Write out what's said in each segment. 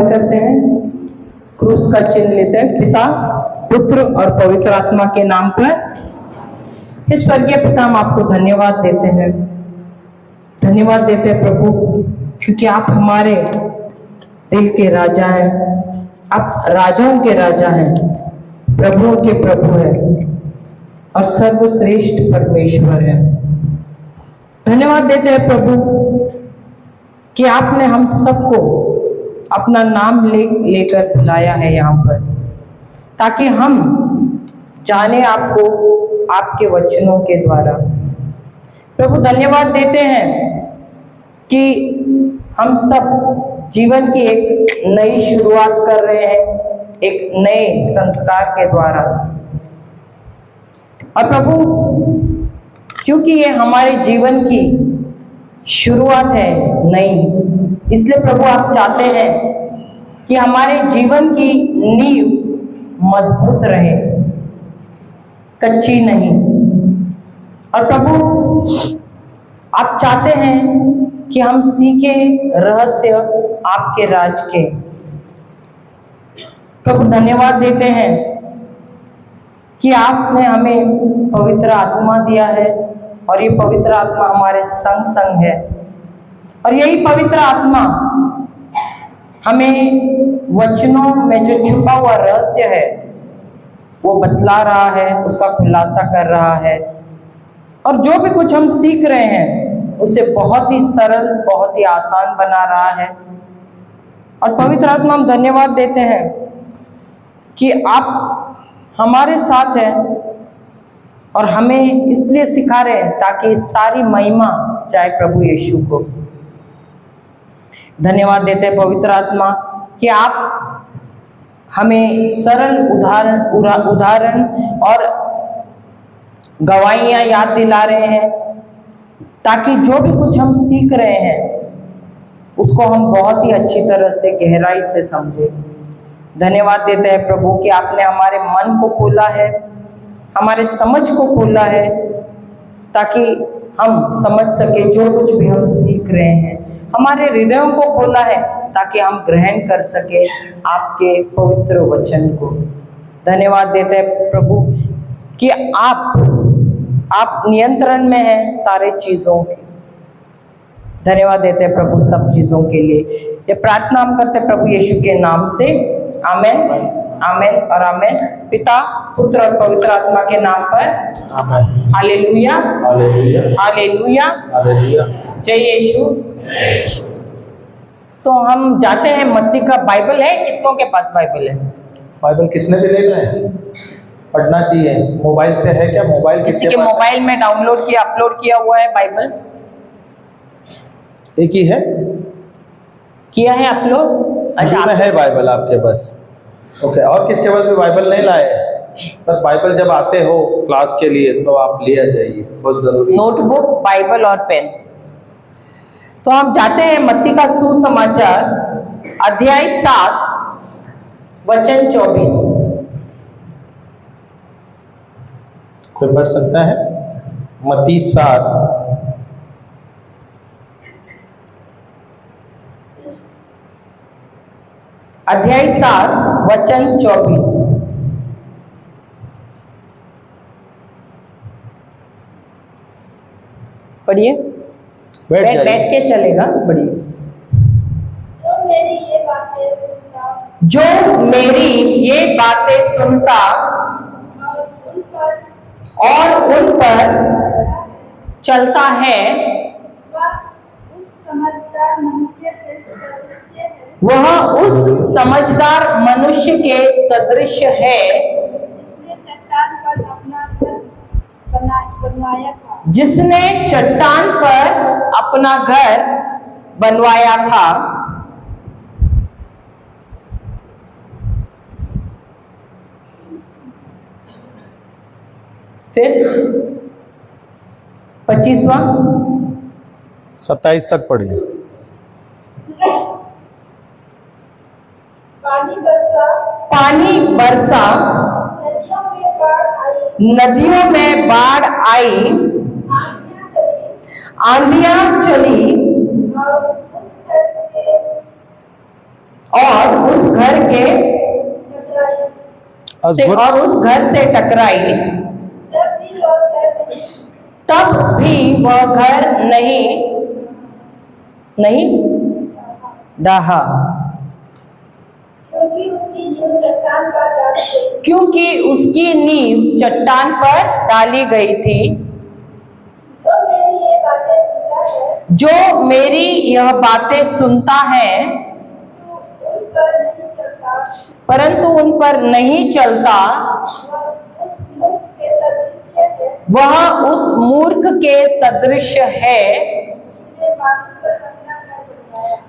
करते हैं, क्रूस का चिन्ह लेते हैं। पिता, पुत्र और पवित्र आत्मा के नाम पर। हे स्वर्गीय पिता, हम आपको धन्यवाद देते हैं, धन्यवाद देते हैं प्रभु, क्योंकि आप हमारे दिल के राजा हैं, आप राजाओं के राजा हैं, प्रभुओं के प्रभु हैं और सर्वश्रेष्ठ परमेश्वर हैं। धन्यवाद देते हैं प्रभु कि आपने हम सबको अपना नाम लेकर बुलाया है यहाँ पर, ताकि हम जाने आपको आपके वचनों के द्वारा। प्रभु धन्यवाद देते हैं कि हम सब जीवन की एक नई शुरुआत कर रहे हैं, एक नए संस्कार के द्वारा। और प्रभु, क्योंकि ये हमारे जीवन की शुरुआत है नई, इसलिए प्रभु आप चाहते हैं कि हमारे जीवन की नींव मजबूत रहे, कच्ची नहीं। और प्रभु आप चाहते हैं कि हम सीखे रहस्य आपके राज के। प्रभु धन्यवाद देते हैं कि आपने हमें पवित्र आत्मा दिया है और ये पवित्र आत्मा हमारे संग संग है, और यही पवित्र आत्मा हमें वचनों में जो छुपा हुआ रहस्य है वो बतला रहा है, उसका खुलासा कर रहा है, और जो भी कुछ हम सीख रहे हैं उसे बहुत ही सरल, बहुत ही आसान बना रहा है। और पवित्र आत्मा, हम धन्यवाद देते हैं कि आप हमारे साथ हैं और हमें इसलिए सिखा रहे हैं ताकि सारी महिमा जाए प्रभु यीशु को। धन्यवाद देते हैं पवित्र आत्मा कि आप हमें सरल उदाहरण और गवाहियां याद दिला रहे हैं, ताकि जो भी कुछ हम सीख रहे हैं उसको हम बहुत ही अच्छी तरह से गहराई से समझें। धन्यवाद देते हैं प्रभु कि आपने हमारे मन को खोला है, हमारे समझ को खोला है, ताकि हम समझ सके जो कुछ भी हम सीख रहे हैं। हमारे हृदयों को खोला है ताकि हम ग्रहण कर सके आपके पवित्र वचन को। धन्यवाद देते हैं प्रभु कि आप नियंत्रण में हैं सारे चीजों के। धन्यवाद देते हैं प्रभु सब चीजों के लिए। ये प्रार्थना हम करते हैं प्रभु यीशु के नाम से, आमेन, आमेन और आमेन। पिता, पुत्र और पवित्र आत्मा के नाम पर, आमेन। हालेलुया, हालेलुया, हालेलुया, हालेलुया। जय यीशु। तो हम जाते हैं, मत्ती का बाइबल है, कितनों के पास बाइबल है? बाइबल किसने भी लेना है, पढ़ना चाहिए। मोबाइल से है क्या? मोबाइल किसी के मोबाइल में डाउनलोड किया, अपलोड किया हुआ है बाइबल? एक ही है, किया है अपलोड? अच्छा, में है बाइबल आपके पास? ओके। और किसके पास भी बाइबल नहीं लाए? पर बाइबल जब आते हो क्लास के लिए तो आप ले आ जाइए, बहुत जरूरी। नोटबुक, बाइबल और पेन। तो हम जाते हैं मत्ती का सुसमाचार अध्याय 7 वचन 24। कोई पढ़ सकता है? मत्ती 7 अध्याय 7 वचन 24। पढ़िए, बैठ के चलेगा, पढ़िए। जो मेरी ये बातें सुनता और उन पर चलता है वह उस समझदार मनुष्य के सदृश है जिसने चट्टान पर अपना घर बनवाया था। फिर 25वां 27 तक पढ़िए। पानी बरसा, नदियों में बाढ़ आई, आंधियां चली और उस घर के अद्भुत और उस घर से टकराई, तब भी वह घर नहीं दहा, क्योंकि उसकी नींव चट्टान पर डाली गई थी। जो मेरी यह बातें सुनता है परंतु उन पर नहीं चलता, वह उस मूर्ख के सदृश है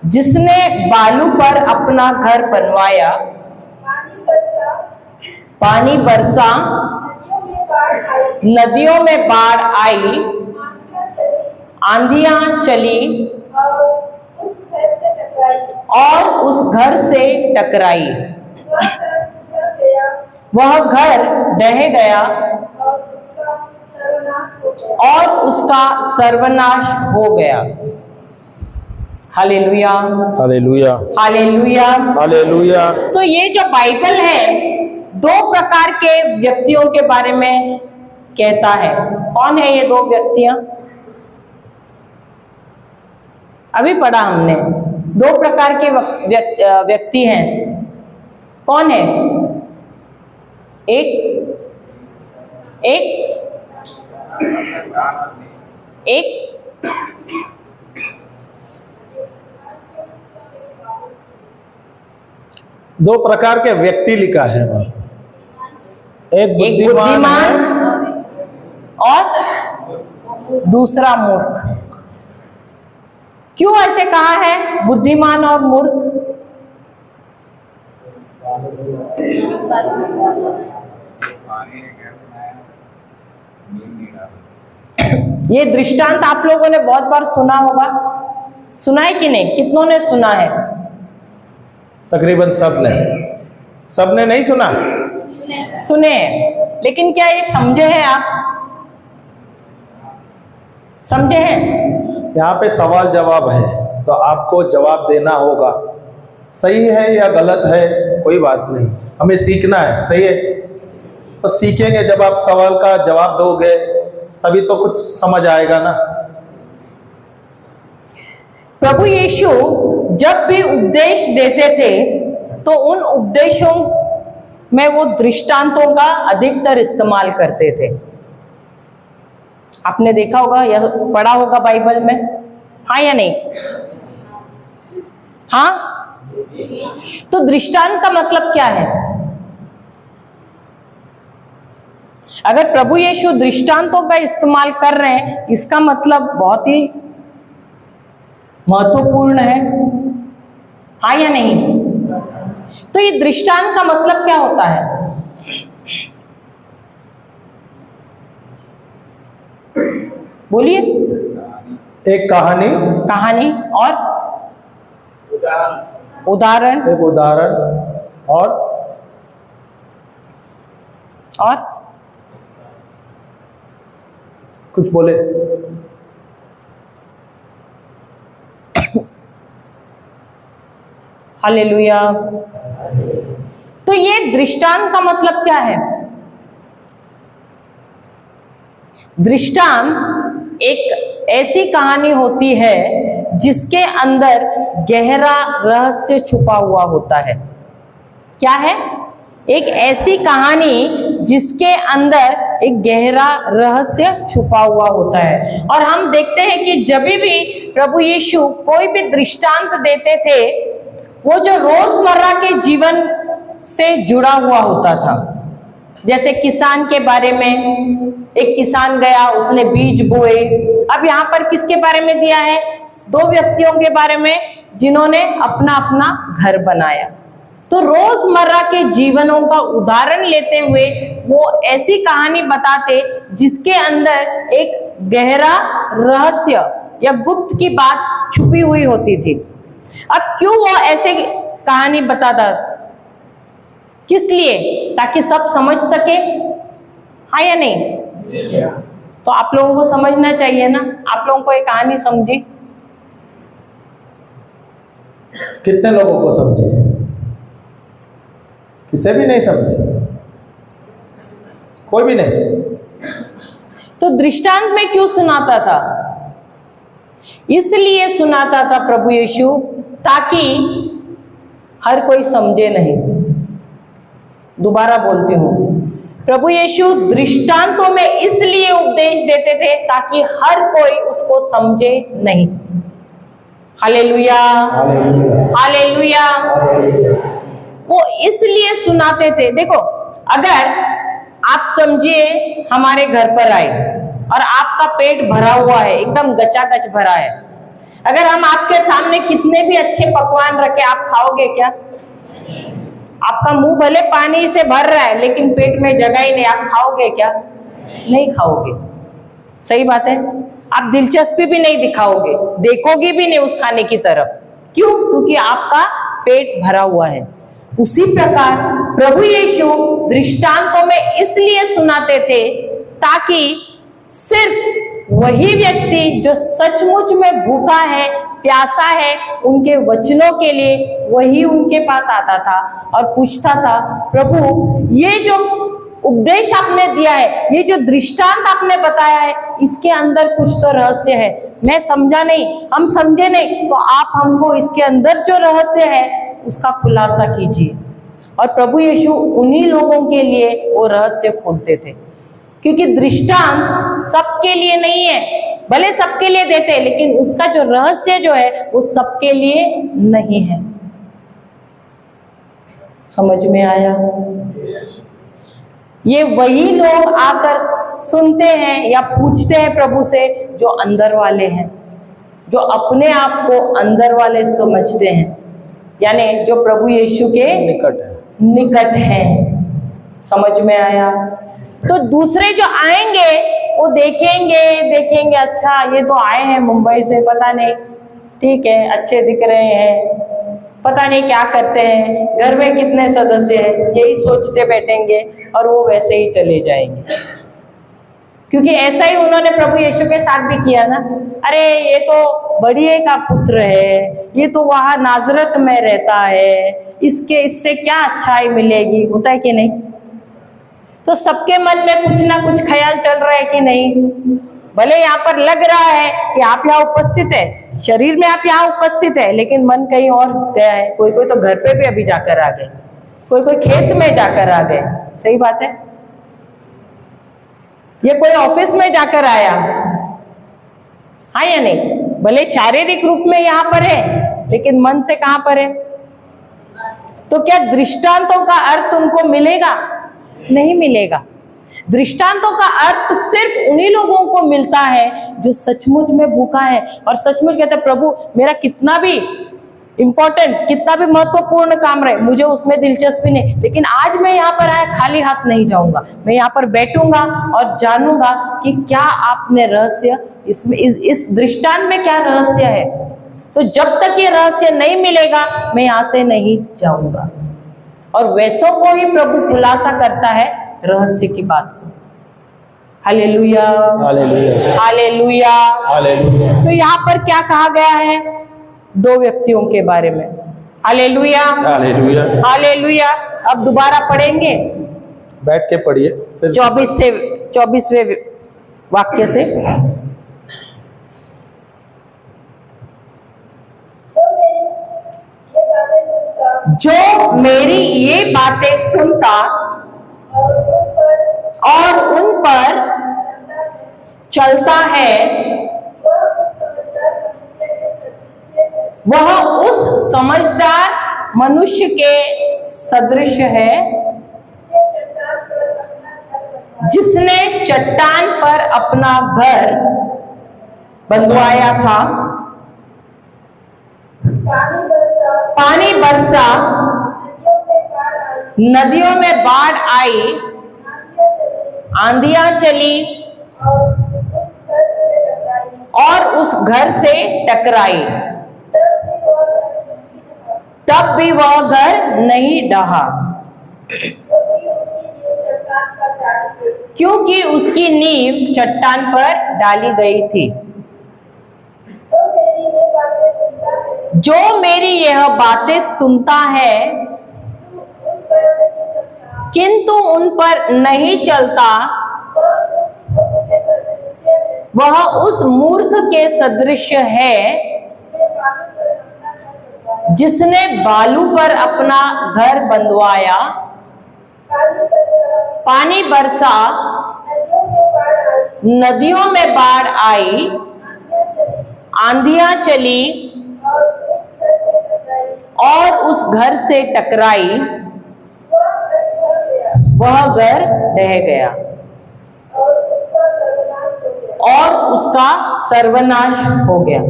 जिसने बालू पर अपना घर बनवाया। पानी बरसा, नदियों में बाढ़ आई, आंधियां चली और उस घर से टकराई। वह घर ढह गया और उसका सर्वनाश हो गया। हालेलुया, हालेलुया, हालेलुया, हालेलुया। तो ये जो बाइबल है दो प्रकार के व्यक्तियों के बारे में कहता है। कौन है ये दो व्यक्तियां? अभी पढ़ा हमने, दो प्रकार के व्यक्ति हैं। कौन है? एक दो प्रकार के व्यक्ति लिखा है वहां, एक बुद्धिमान और दूसरा मूर्ख। क्यों ऐसे कहा है बुद्धिमान और मूर्ख? ये दृष्टांत आप लोगों ने बहुत बार सुना होगा, सुना है कि नहीं? कितनों ने सुना है? तकरीबन सबने नहीं सुना? सुने, लेकिन क्या ये समझे हैं आप? समझे हैं? यहाँ पे सवाल जवाब है, तो आपको जवाब देना होगा। सही है या गलत है कोई बात नहीं, हमें सीखना है। सही है तो सीखेंगे, जब आप सवाल का जवाब दोगे तभी तो कुछ समझ आएगा ना। प्रभु यीशु जब भी उपदेश देते थे तो उन उपदेशों में वो दृष्टांतों का अधिकतर इस्तेमाल करते थे। आपने देखा होगा या पढ़ा होगा बाइबल में, हाँ या नहीं? हाँ, तो दृष्टांत का मतलब क्या है? अगर प्रभु यीशु दृष्टांतों का इस्तेमाल कर रहे हैं, इसका मतलब बहुत ही महत्वपूर्ण है, हाँ या नहीं? तो ये दृष्टांत का मतलब क्या होता है? बोलिए। एक कहानी और उदाहरण एक उदाहरण और कुछ बोले। हालेलुया। तो ये दृष्टांत का मतलब क्या है? दृष्टांत एक ऐसी कहानी होती है जिसके अंदर गहरा रहस्य छुपा हुआ होता है। क्या है? एक ऐसी कहानी जिसके अंदर एक गहरा रहस्य छुपा हुआ होता है। और हम देखते हैं कि जब भी प्रभु यीशु कोई भी दृष्टांत देते थे, वो जो रोजमर्रा के जीवन से जुड़ा हुआ होता था। जैसे किसान के बारे में, एक किसान गया, उसने बीज बोए। अब यहाँ पर किसके बारे में दिया है? दो व्यक्तियों के बारे में जिन्होंने अपना अपना घर बनाया। तो रोजमर्रा के जीवनों का उदाहरण लेते हुए वो ऐसी कहानी बताते जिसके अंदर एक गहरा रहस्य या गुप्त की बात छुपी हुई होती थी। अब क्यों वो ऐसे कहानी बताता? किस लिए? ताकि सब समझ सके, हाँ या नहीं? तो आप लोगों को समझना चाहिए ना। आप लोगों को एक कहानी समझी? कितने लोगों को समझे? इसे भी नहीं समझे, कोई भी नहीं। तो दृष्टांत में क्यों सुनाता था? इसलिए सुनाता था प्रभु यीशु ताकि हर कोई समझे नहीं। दोबारा बोलती हूं, प्रभु यीशु दृष्टांतों में इसलिए उपदेश देते थे ताकि हर कोई उसको समझे नहीं। Hallelujah, hallelujah. वो इसलिए सुनाते थे। देखो, अगर आप समझिए हमारे घर पर आए और आपका पेट भरा हुआ है, एकदम गचागच भरा है, अगर हम आपके सामने कितने भी अच्छे पकवान रखे, आप खाओगे क्या? आपका मुंह भले पानी से भर रहा है लेकिन पेट में जगह ही नहीं, आप खाओगे क्या? नहीं खाओगे। सही बात है। आप दिलचस्पी भी नहीं दिखाओगे, देखोगे भी नहीं उस खाने की तरफ। क्यों? क्योंकि आपका पेट भरा हुआ है। उसी प्रकार प्रभु यीशु दृष्टांतों में इसलिए सुनाते थे ताकि सिर्फ वही व्यक्ति जो सचमुच में भूखा है, प्यासा है, उनके वचनों के लिए वही उनके पास आता था और पूछता था, प्रभु ये जो उपदेश आपने दिया है, ये जो दृष्टांत आपने बताया है, इसके अंदर कुछ तो रहस्य है, मैं समझा नहीं, हम समझे नहीं, तो आप हमको इसके अंदर जो रहस्य है उसका खुलासा कीजिए। और प्रभु यीशु उन्हीं लोगों के लिए वो रहस्य खोलते थे, क्योंकि दृष्टांत सबके लिए नहीं है, भले सबके लिए देते, लेकिन उसका जो रहस्य जो है वो सबके लिए नहीं है। समझ में आया? ये वही लोग आकर सुनते हैं या पूछते हैं प्रभु से जो अंदर वाले हैं, जो अपने आप को अंदर वाले समझते हैं, यानी जो प्रभु यीशु के निकट हैं। समझ में आया? तो दूसरे जो आएंगे वो देखेंगे, अच्छा ये तो आए हैं मुंबई से, पता नहीं, ठीक है, अच्छे दिख रहे हैं, पता नहीं क्या करते हैं, घर में कितने सदस्य हैं, यही सोचते बैठेंगे और वो वैसे ही चले जाएंगे। क्योंकि ऐसा ही उन्होंने प्रभु यीशु के साथ भी किया ना। अरे ये तो बढ़िया का पुत्र है, ये तो वहां नाजरत में रहता है, इससे क्या अच्छाई मिलेगी, होता है कि नहीं? तो सबके मन में कुछ ना कुछ ख्याल चल रहा है कि नहीं? भले यहाँ पर लग रहा है कि आप यहाँ उपस्थित है, शरीर में आप यहाँ उपस्थित है, लेकिन मन कहीं और गया है। कोई कोई तो घर पे भी अभी जाकर आ गए, कोई कोई खेत में जाकर आ गए। सही बात है। ये कोई ऑफिस में जाकर आया, हाँ या नहीं? भले शारीरिक रूप में यहाँ पर है, लेकिन मन से कहाँ पर है? तो क्या दृष्टांतों का अर्थ उनको मिलेगा? नहीं मिलेगा। दृष्टांतों का अर्थ सिर्फ उन्हीं लोगों को मिलता है जो सचमुच में भूखा है और सचमुच कहते हैं, प्रभु मेरा कितना भी इंपॉर्टेंट, कितना भी महत्वपूर्ण काम रहे, मुझे उसमें दिलचस्पी नहीं, लेकिन आज मैं यहाँ पर आया खाली हाथ नहीं जाऊंगा, मैं यहाँ पर बैठूंगा और जानूंगा कि क्या आपने रहस्य इसमें, इस दृष्टांत में क्या रहस्य है। तो जब तक ये रहस्य नहीं मिलेगा मैं यहाँ से नहीं जाऊंगा। और वैसों को ही प्रभु खुलासा करता है रहस्य की बात। हालेलुया, हालेलुया, हालेलुया, हालेलुया। तो यहाँ पर क्या कहा गया है? दो व्यक्तियों के बारे में। हालेलुया, हालेलुया। हालेलुया। अब दोबारा पढ़ेंगे बैठ के पढ़िए फिर 24वें वाक्य से। जो मेरी ये बातें सुनता और उन पर चलता है वह उस समझदार मनुष्य के सदृश है जिसने चट्टान पर अपना घर बंधवाया था। पानी बरसा, नदियों में बाढ़ आई, आंधियां चली और उस घर से टकराई, तब भी वह घर नहीं ढहा, क्योंकि उसकी नींव चट्टान पर डाली गई थी। जो मेरी यह बातें सुनता है किंतु उन पर नहीं चलता, वह उस मूर्ख के सदृश है जिसने बालू पर अपना घर बंधवाया, पानी बरसा, नदियों में बाढ़ आई, आंधियां चली और उस घर से टकराई, वह घर ढह गया और उसका सर्वनाश हो गया।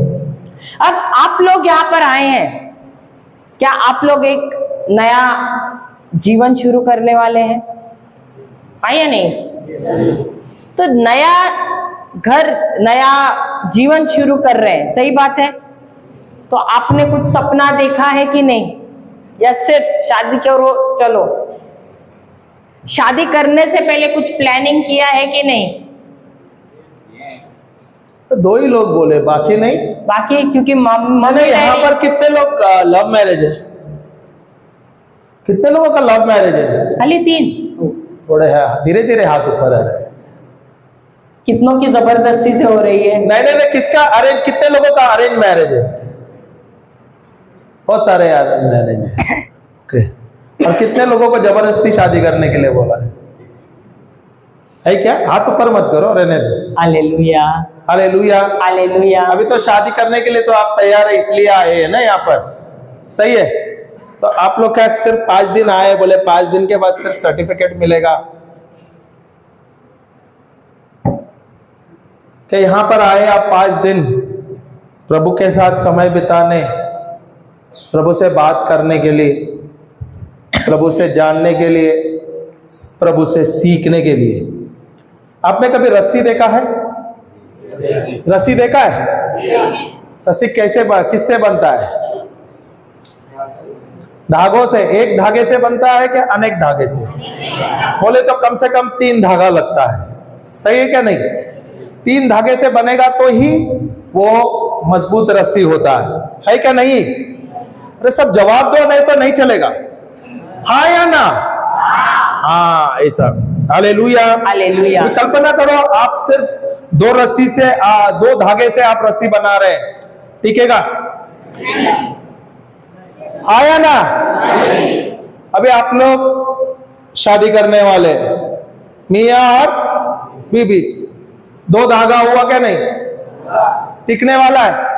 अब आप लोग यहाँ पर आए हैं, क्या आप लोग एक नया जीवन शुरू करने वाले हैं? हाँ या नहीं? तो नया घर, नया जीवन शुरू कर रहे हैं, सही बात है। तो आपने कुछ सपना देखा है कि नहीं, या सिर्फ शादी करो चलो? शादी करने से पहले कुछ प्लानिंग किया है कि नहीं? तो दो ही लोग बोले, बाकी नहीं। बाकी क्योंकि मैंने यहाँ पर कितने लोग लव मैरिज है? कितने लोगों का लव मैरिज है? खाली 3। थोड़े है, धीरे धीरे हाथ ऊपर है। कितनों की जबरदस्ती से हो रही है? नहीं नहीं नहीं, किसका अरेंज? कितने लोगों का अरेंज मैरिज है? बहुत सारे अरेंज मैरिज है। ओके। और कितने लोगों को जबरदस्ती शादी करने के लिए बोला है क्या? हाथ ऊपर मत करो, रहने दो। हालेलुया, हालेलुया, हालेलुया। अभी तो शादी करने के लिए तो आप तैयार है, इसलिए आए हैं ना यहाँ पर, सही है। तो आप लोग क्या सिर्फ 5 दिन आए, बोले 5 दिन के बाद सिर्फ सर्टिफिकेट मिलेगा कि यहाँ पर आए आप 5 दिन प्रभु के साथ समय बिताने, प्रभु से बात करने के लिए, प्रभु से जानने के लिए, प्रभु से सीखने के लिए। आपने कभी रस्सी देखा है? रस्सी देखा है? रस्सी कैसे किससे बनता है? धागों से। एक धागे से बनता है कि अनेक धागे से? बोले तो कम से कम 3 धागा लगता है, सही है क्या नहीं? 3 धागे से बनेगा तो ही वो मजबूत रस्सी होता है क्या नहीं? अरे सब जवाब दो, नहीं तो नहीं चलेगा। हाँ या ना? हाँ, ऐसा। Hallelujah, hallelujah. कल्पना करो आप सिर्फ 2 रस्सी से 2 धागे से आप रस्सी बना रहे हैं, टिकेगा? हाँ या ना? अभी आप लोग शादी करने वाले, मियां और बीबी, 2 धागा हुआ क्या नहीं? टिकने वाला है?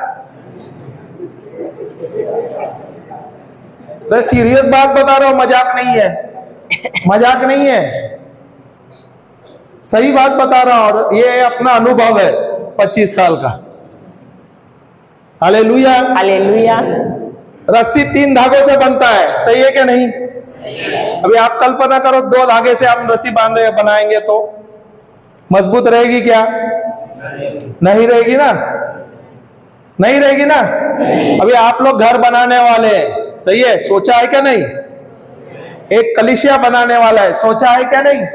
मैं सीरियस बात बता रहा हूं, मजाक नहीं है, मजाक नहीं है, सही बात बता रहा हूं। और ये अपना अनुभव है 25 साल का। Hallelujah, hallelujah. रस्सी 3 धागों से बनता है, सही है क्या नहीं? अभी आप कल्पना करो 2 धागे से आप रस्सी बांधे बनाएंगे तो मजबूत रहेगी क्या? नहीं रहेगी ना? नहीं रहेगी ना? अभी आप लोग घर बनाने वाले हैं, सही है, सोचा है क्या नहीं? एक कलीसिया बनाने वाला है, सोचा है क्या नहीं?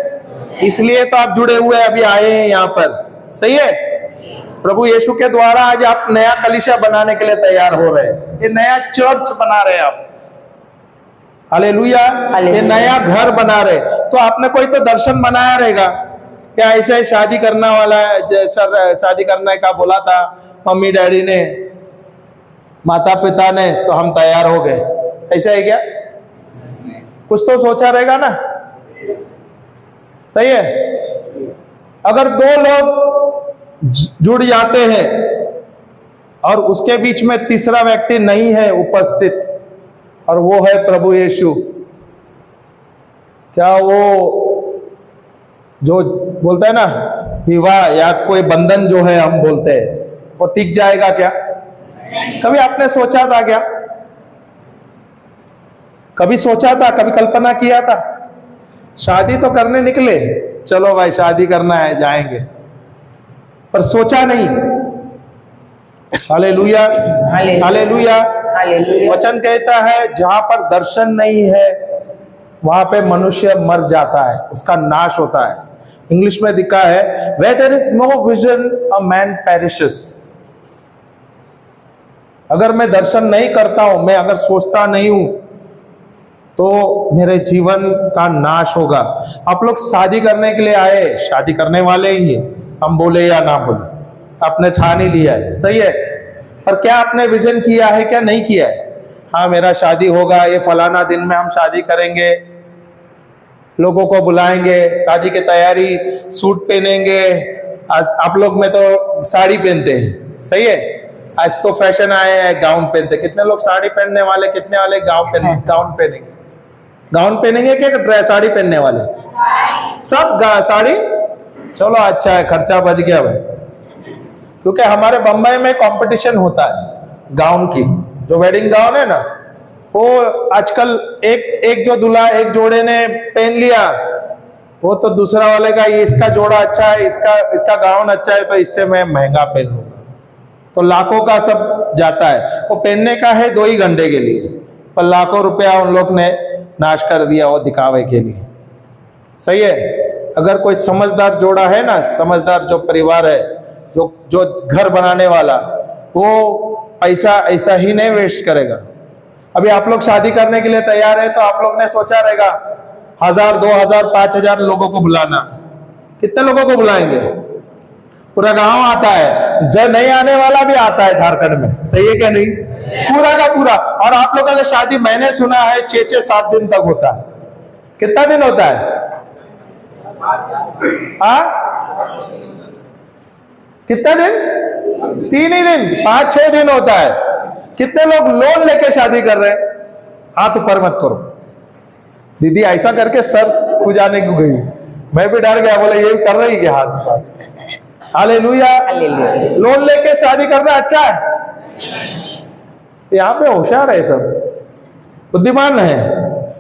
इसलिए तो आप जुड़े हुए अभी आए हैं यहाँ पर, सही है। प्रभु यीशु के द्वारा आज आप नया कलीसिया बनाने के लिए तैयार हो रहे हैं, ये नया चर्च बना रहे हैं आप। हालेलुया, ये नया घर बना रहे। तो आपने कोई तो दर्शन बनाया रहेगा क्या? ऐसे शादी करना वाला है, शादी करने का बोला था मम्मी डैडी ने, माता पिता ने, तो हम तैयार हो गए, ऐसा है क्या? कुछ तो सोचा रहेगा ना, सही है। अगर 2 लोग जुड़ जाते हैं और उसके बीच में तीसरा व्यक्ति नहीं है उपस्थित, और वो है प्रभु यीशु, क्या वो जो बोलते हैं ना विवाह या कोई बंधन जो है हम बोलते हैं, वो टिक जाएगा क्या? कभी आपने सोचा था क्या? कभी सोचा था, कभी कल्पना किया था? शादी तो करने निकले, चलो भाई शादी करना है जाएंगे, पर सोचा नहीं। Hallelujah, hallelujah. वचन कहता है जहां पर दर्शन नहीं है वहां पे मनुष्य मर जाता है, उसका नाश होता है। इंग्लिश में लिखा है where there is no vision a man perishes। अगर मैं दर्शन नहीं करता हूं, मैं अगर सोचता नहीं हूं तो मेरे जीवन का नाश होगा। आप लोग शादी करने के लिए आए, शादी करने वाले ही हैं, हम बोले या ना बोले, आपने ठान ही लिया है, सही है। पर क्या आपने विजन किया है, क्या नहीं किया है? हाँ मेरा शादी होगा, ये फलाना दिन में हम शादी करेंगे, लोगों को बुलाएंगे, शादी की तैयारी, सूट पहनेंगे। आप लोग में तो साड़ी पहनते हैं, सही है। आज तो फैशन आए हैं गाउन पहनते। कितने लोग साड़ी पहनने वाले, कितने वाले गाउन पहनेंगे? गाउन पहनेंगे क्या ड्रेस? साड़ी पहनने वाले सब साड़ी। चलो अच्छा है, खर्चा बच गया भाई। क्योंकि हमारे बम्बई में कंपटीशन होता है गाउन की, जो वेडिंग गाउन है ना, वो आजकल एक जो दूल्हा एक जोड़े ने पहन लिया, वो तो दूसरा वाले का ये इसका जोड़ा अच्छा है, इसका गाउन अच्छा है, तो इससे मैं महंगा पहन लूंगा। तो लाखों का सब जाता है। वो पहनने का है 2 ही घंटे के लिए, पर लाखों रुपया उन लोग ने नाश कर दिया वो दिखावे के लिए, सही है। अगर कोई समझदार जोड़ा है ना, समझदार जो परिवार है, जो घर बनाने वाला, वो पैसा ऐसा ही नहीं वेस्ट करेगा। अभी आप लोग शादी करने के लिए तैयार है, तो आप लोग ने सोचा रहेगा 1000, 2000, 5000 लोगों को बुलाना। कितने लोगों को बुलाएंगे? पूरा गांव आता है, जो नहीं आने वाला भी आता है झारखंड में, सही है क्या नहीं? पूरा का पूरा। और आप लोगों का शादी मैंने सुना है 6-7 दिन तक होता है। कितना दिन होता है? कितना दिन? 3 ही दिन, 5-6 दिन होता है। कितने लोग लोन लेके शादी कर रहे हैं? हाथ ऊपर मत करो। दीदी ऐसा करके सर खुजाने को गई, मैं भी डर गया, बोले ये कर रही क्या हाथ ऊपर? हालेलुया। लोन लेके शादी करना अच्छा है? यहाँ पे होशियार है, सब बुद्धिमान है।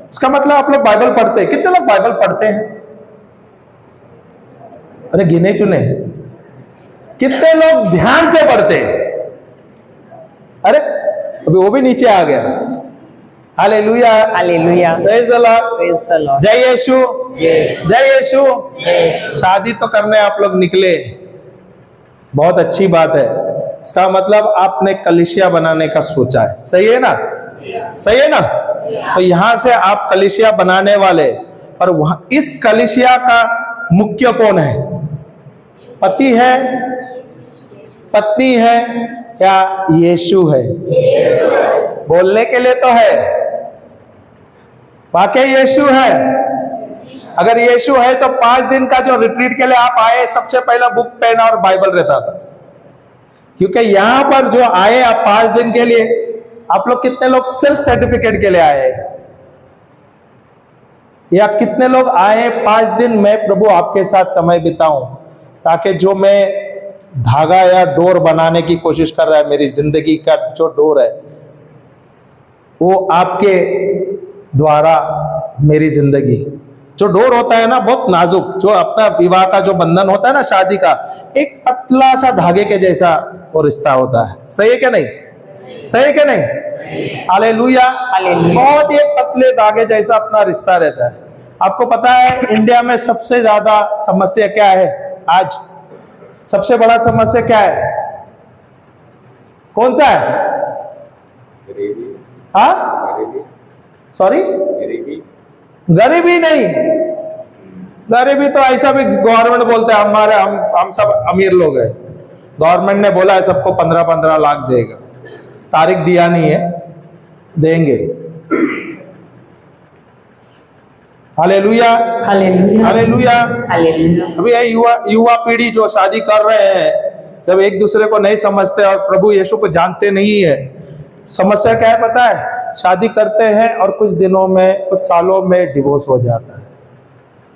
इसका मतलब आप लोग बाइबल पढ़ते हैं। कितने लोग बाइबल पढ़ते हैं? अरे गिने चुने। कितने लोग ध्यान से पढ़ते हैं? अरे अभी वो भी नीचे आ गया। Hallelujah, hallelujah, praise the Lord, praise the Lord. जय यीशु, जय यीशु। शादी तो करने आप लोग निकले, बहुत अच्छी बात है। इसका मतलब आपने कलीसिया बनाने का सोचा है, सही है ना? सही है ना? तो यहां से आप कलीसिया बनाने वाले, और वहां इस कलीसिया का मुख्य कौन है? पति है, पत्नी है, या यीशु है? बोलने के लिए तो है, वाकई यीशु है। अगर यीशु है तो 5 दिन का जो रिट्रीट के लिए आप आए, सबसे पहला बुक पेन और बाइबल रहता था। क्योंकि यहां पर जो आए आप 5 दिन के लिए, आप लोग कितने लोग सेल्फ सर्टिफिकेट के लिए आए? या कितने लोग आए 5 दिन मैं प्रभु आपके साथ समय बिताऊं, ताकि जो मैं धागा या डोर बनाने की कोशिश कर रहा है, मेरी जिंदगी का जो डोर है, वो आपके द्वारा मेरी जिंदगी, जो डोर होता है ना बहुत नाजुक, जो अपना विवाह का जो बंधन होता है ना, शादी का, एक पतला सा धागे के जैसा वो रिश्ता होता है, सही है क्या नहीं? सही है क्या नहीं? हालेलुया। बहुत ही पतले धागे जैसा अपना रिश्ता रहता है। आपको पता है इंडिया में सबसे ज्यादा समस्या क्या है? आज सबसे बड़ा समस्या क्या है? कौन सा है? हाँ, सॉरी, गरीबी नहीं। गरीबी तो ऐसा भी गवर्नमेंट बोलते हैं, हमारे हम सब अमीर लोग हैं। गवर्नमेंट ने बोला है सबको 15-15 लाख देगा, तारीख दिया नहीं है, देंगे। हालेलुया, हालेलुया, हालेलुया, हालेलुया। अभी ये युवा पीढ़ी जो शादी कर रहे हैं, जब एक दूसरे को नहीं समझते और प्रभु यीशु को जानते नहीं है, समस्या क्या है पता है? शादी करते हैं और कुछ दिनों में, कुछ सालों में डिवोर्स हो जाता है।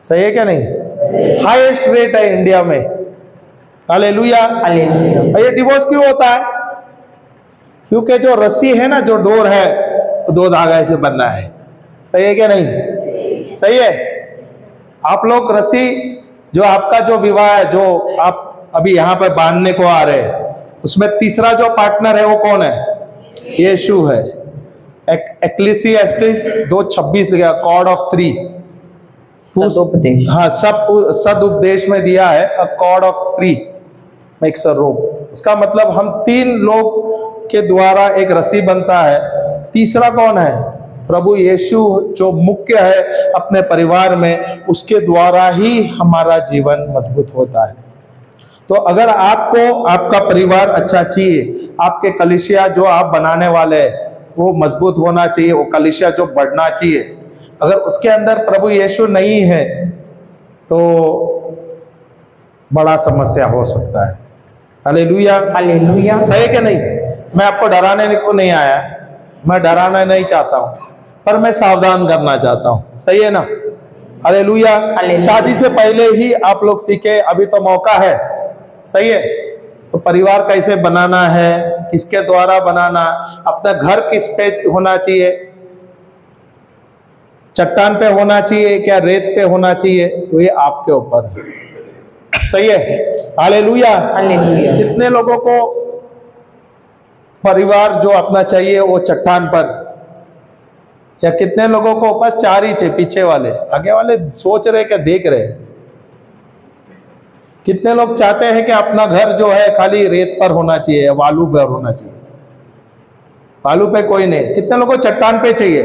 सही है क्या नहीं? हाईएस्ट रेट है इंडिया में। Hallelujah, hallelujah. ये डिवोर्स क्यों होता है? क्योंकि जो रस्सी है ना, जो डोर है, तो 2 धागा से बनना है। सही है क्या नहीं? सही है। आप लोग रस्सी, जो आपका जो विवाह है, जो आप अभी यहाँ पे बांधने को आ रहे हैं, उसमें तीसरा जो पार्टनर है वो कौन है? यीशु है। एक्लीसियास्टिस 2:26 लिखा, कॉर्ड ऑफ 3। सदुपदेश। हाँ, सदुपदेश में दिया है, a cord of 3 makes a rope. इसका मतलब हम 3 लोग के द्वारा एक रस्सी बनता है। तीसरा कौन है? प्रभु यीशु जो मुख्य है अपने परिवार में, उसके द्वारा ही हमारा जीवन मजबूत होता है। तो अगर आपको आपका परिवार अच्छा चाहिए, आपके कलीसिया जो आप बनाने वाले हैं वो मजबूत होना चाहिए, वो कलीसिया जो बढ़ना चाहिए, अगर उसके अंदर प्रभु यीशु नहीं है तो बड़ा समस्या हो सकता है। Hallelujah, hallelujah. सही है कि नहीं? मैं आपको डराने को नहीं आया, मैं डराना नहीं चाहता हूं, पर मैं सावधान करना चाहता हूं। सही है ना? हालेलुया। हालेलुया। शादी से पहले ही आप लोग सीखे, अभी तो मौका है। सही है? तो परिवार कैसे बनाना है, किसके द्वारा बनाना, अपना घर किस पे होना चाहिए, चट्टान पे होना चाहिए क्या रेत पे होना चाहिए, तो ये आपके ऊपर है। सही है? हालेलुया। हालेलुया। कितने लोगों को परिवार जो अपना चाहिए वो चट्टान पर, या कितने लोगों को बस चार ही थे, पीछे वाले, आगे वाले सोच रहे क्या देख रहे? कितने लोग चाहते हैं कि अपना घर जो है खाली रेत पर होना चाहिए, बालू पर होना चाहिए? बालू पे कोई नहीं। कितने लोगों को चट्टान पे चाहिए?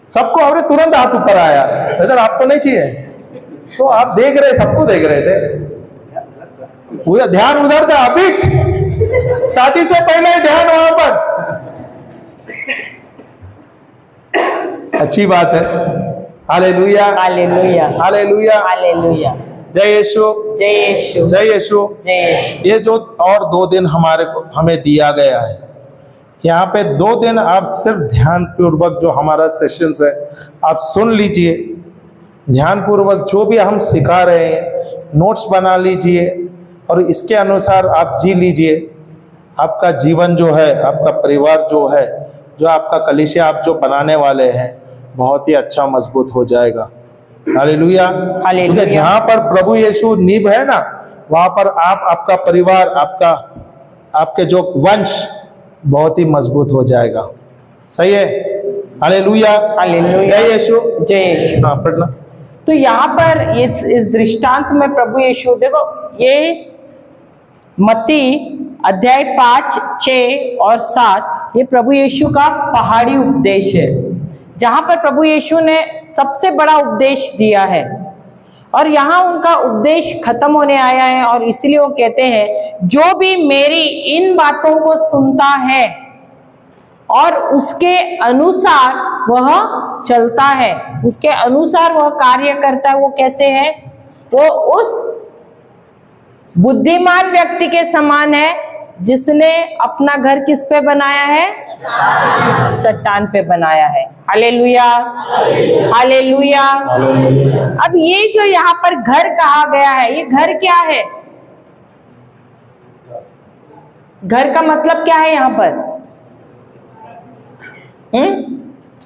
सबको हमने तुरंत हाथ ऊपर आया, इधर आपको नहीं चाहिए? तो आप देख रहे, सबको देख रहे थे, उधर ध्यान उधर था। अभी शादी से पहले ध्यान वहां पर। अच्छी बात है। हालेलुया, हालेलुया। हालेलुया, हालेलुया। जय यीशु, जय यीशु। जय यीशु। जय यीशु। ये जो और 2 दिन हमें दिया गया है, यहाँ पे 2 दिन आप सिर्फ ध्यान पूर्वक जो हमारा सेशंस है आप सुन लीजिए, ध्यान पूर्वक जो भी हम सिखा रहे हैं नोट्स बना लीजिए और इसके अनुसार आप जी लीजिए। आपका जीवन जो है, आपका परिवार जो है, जो आपका कलीसिया आप जो बनाने वाले हैं, बहुत ही अच्छा मजबूत हो जाएगा। हालेलुया। हालेलुया। क्योंकि जहाँ पर प्रभु यीशु नींव है ना, वहां पर आपका परिवार, आपके जो वंश बहुत ही मजबूत हो जाएगा। सही है? हालेलुया, हालेलुया। जय यीशु। जय यीशु। हाँ, पढ़ना। तो यहाँ पर इस दृष्टांत में प्रभु यीशु, देखो ये मत्ती अध्याय 5, 6 और 7 ये प्रभु यीशु का पहाड़ी उपदेश है, जहां पर प्रभु यीशु ने सबसे बड़ा उपदेश दिया है और यहाँ उनका उपदेश खत्म होने आया है। और इसलिए वो कहते हैं, जो भी मेरी इन बातों को सुनता है और उसके अनुसार वह चलता है, उसके अनुसार वह कार्य करता है, वो कैसे है? वो उस बुद्धिमान व्यक्ति के समान है जिसने अपना घर किस पे बनाया है? चट्टान पे बनाया है। Hallelujah, hallelujah. अब ये जो यहाँ पर घर कहा गया है, ये घर क्या है? घर का मतलब क्या है यहाँ पर?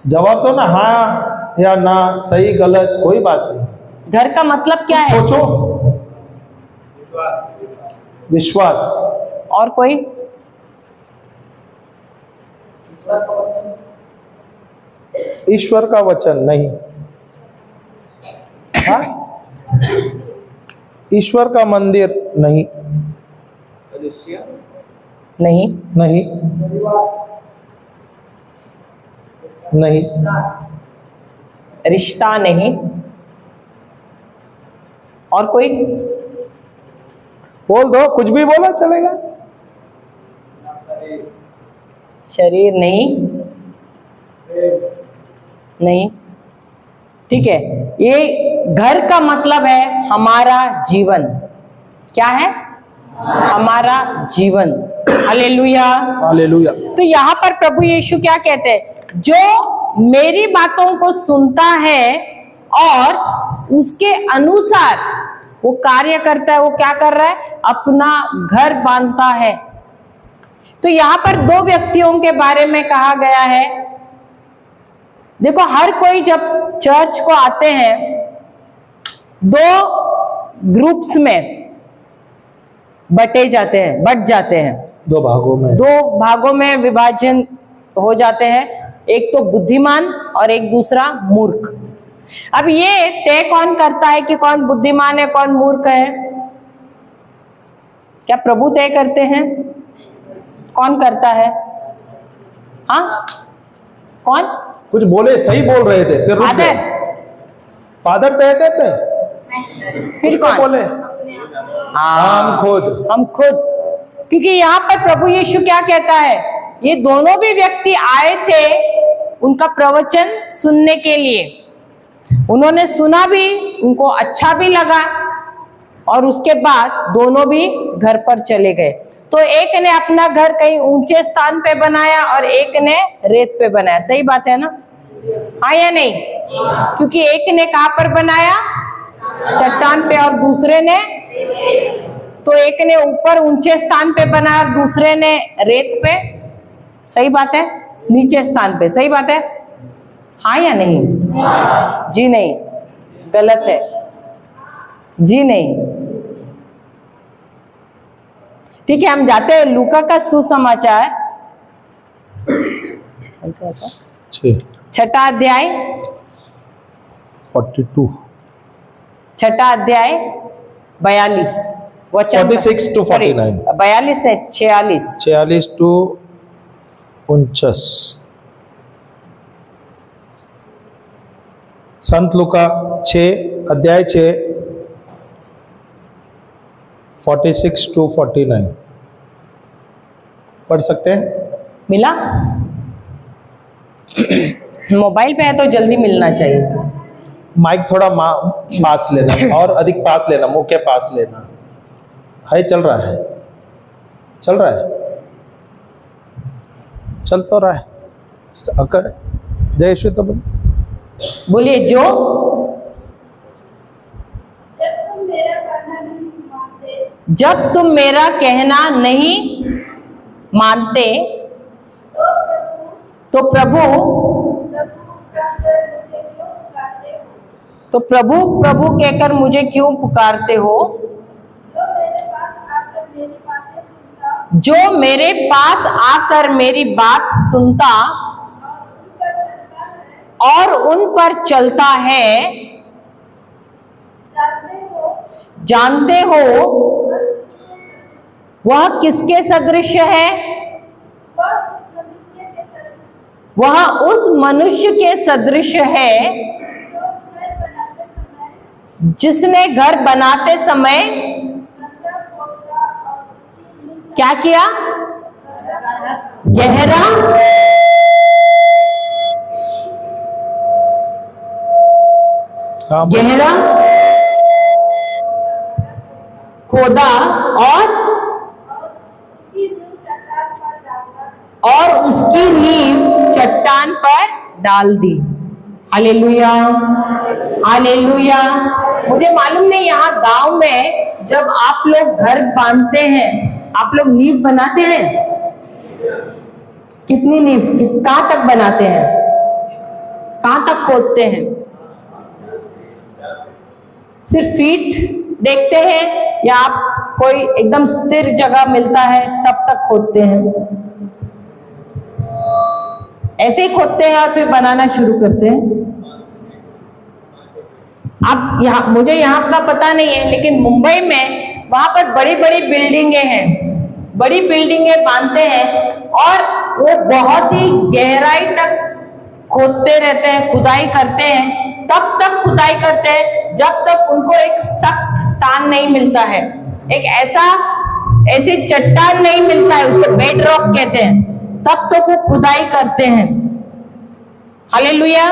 जवाब दो ना, हाँ या ना, सही गलत कोई बात नहीं। घर का मतलब क्या है? सोचो। विश्वास। और कोई? ईश्वर का वचन नहीं। हाँ? ईश्वर का मंदिर नहीं। नहीं। नहीं, नहीं, रिश्ता नहीं। और कोई? बोल दो, कुछ भी बोला चलेगा। शरीर नहीं। नहीं, ठीक है। ये घर का मतलब है हमारा जीवन। क्या है? हमारा जीवन। Hallelujah, hallelujah. तो यहाँ पर प्रभु यीशु क्या कहते हैं? जो मेरी बातों को सुनता है और उसके अनुसार वो कार्य करता है, वो क्या कर रहा है? अपना घर बांधता है। तो यहाँ पर 2 व्यक्तियों के बारे में कहा गया है। देखो, हर कोई जब चर्च को आते हैं 2 ग्रुप्स में बट जाते हैं। 2 भागों में। 2 भागों में विभाजन हो जाते हैं, एक तो बुद्धिमान और एक दूसरा मूर्ख। अब ये तय कौन करता है कि कौन बुद्धिमान है, कौन मूर्ख है? क्या प्रभु तय करते हैं? कौन करता है? हाँ, कौन? कुछ बोले, सही बोल रहे थे, फिर रुक गए। फादर, फादर तय कहते हैं, फिर उसको कौन? बोले हम खुद। हम खुद। क्योंकि यहाँ पर प्रभु यीशु क्या कहता है, ये दोनों भी व्यक्ति आए थे उनका प्रवचन सुनने के लिए, उन्होंने सुना भी, उनको अच्छा भी लगा, और उसके बाद दोनों भी घर पर चले गए। तो एक ने अपना घर कहीं ऊंचे स्थान पे बनाया और एक ने रेत पे बनाया। सही बात है ना? हाँ या नहीं? क्योंकि एक ने कहां पर बनाया? चट्टान पे, और दूसरे ने, तो एक ने ऊपर ऊंचे स्थान पे बनाया और दूसरे ने रेत पे। सही बात है? नीचे स्थान पे। सही बात है? हाँ या नहीं? जी नहीं, गलत है। जी नहीं। ठीक है, हम जाते हैं लूका का सुसमाचार 6 अध्याय 42 6 अध्याय 42 वचन 46 to 49 42 है 46 46 to 49। संत लूका 6 अध्याय 6 46 to 49 पढ़ सकते हैं? मिला? मोबाइल पे है तो जल्दी मिलना चाहिए। माइक थोड़ा पास लेना, और अधिक पास लेना, मुंह के पास लेना है। चल रहा है, चल रहा है, चल तो रहा है। अकड़ जय यीशु तो बोलिए, जो जब तुम मेरा कहना नहीं मानते तो प्रभु प्रभु कहकर मुझे क्यों पुकारते हो? जो मेरे पास आकर मेरी बात सुनता और उन पर चलता है, जानते हो वह किसके सदृश है? वह उस मनुष्य के सदृश है जिसने घर बनाते समय क्या किया? गहरा गहरा खोदा और उसकी नींव चट्टान पर डाल दी। Hallelujah, hallelujah. मुझे मालूम नहीं, यहाँ गांव में जब आप लोग घर बांधते हैं, आप लोग नींव बनाते हैं? कितनी नींव, कहां तक बनाते हैं? कहां तक खोदते हैं? सिर्फ फीट देखते हैं या आप कोई एकदम स्थिर जगह मिलता है तब तक खोदते हैं? ऐसे ही खोदते हैं और फिर बनाना शुरू करते हैं। अब यहाँ, मुझे यहाँ का पता नहीं है, लेकिन मुंबई में वहां पर बड़ी बड़ी बिल्डिंगें हैं, बड़ी बिल्डिंगें बांधते हैं और वो बहुत ही गहराई तक खोदते रहते हैं, खुदाई करते हैं। तब तक खुदाई करते हैं जब तक उनको एक सख्त स्थान नहीं मिलता है, एक ऐसी चट्टान नहीं मिलता है, उसको बेड रॉक कहते हैं। तब तक वो खुदाई करते हैं। Hallelujah,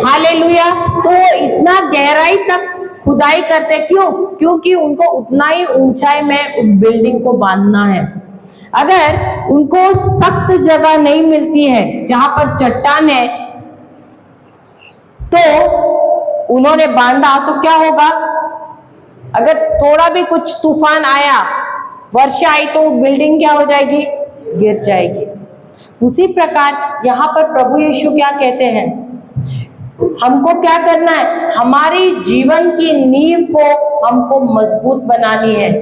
hallelujah. तो इतना गहराई तक खुदाई करते हैं, क्यों? क्योंकि उनको उतना ही ऊंचाई में उस बिल्डिंग को बांधना है। अगर उनको सख्त जगह नहीं मिलती है जहां पर चट्टान है, तो उन्होंने बांधा तो क्या होगा? अगर थोड़ा भी कुछ तूफान आया, वर्षा आई, तो बिल्डिंग क्या हो जाएगी? गिर जाएगी। उसी प्रकार यहाँ पर प्रभु यीशु क्या कहते हैं, हमको क्या करना है? हमारी जीवन की नींव को हमको मजबूत बनानी है।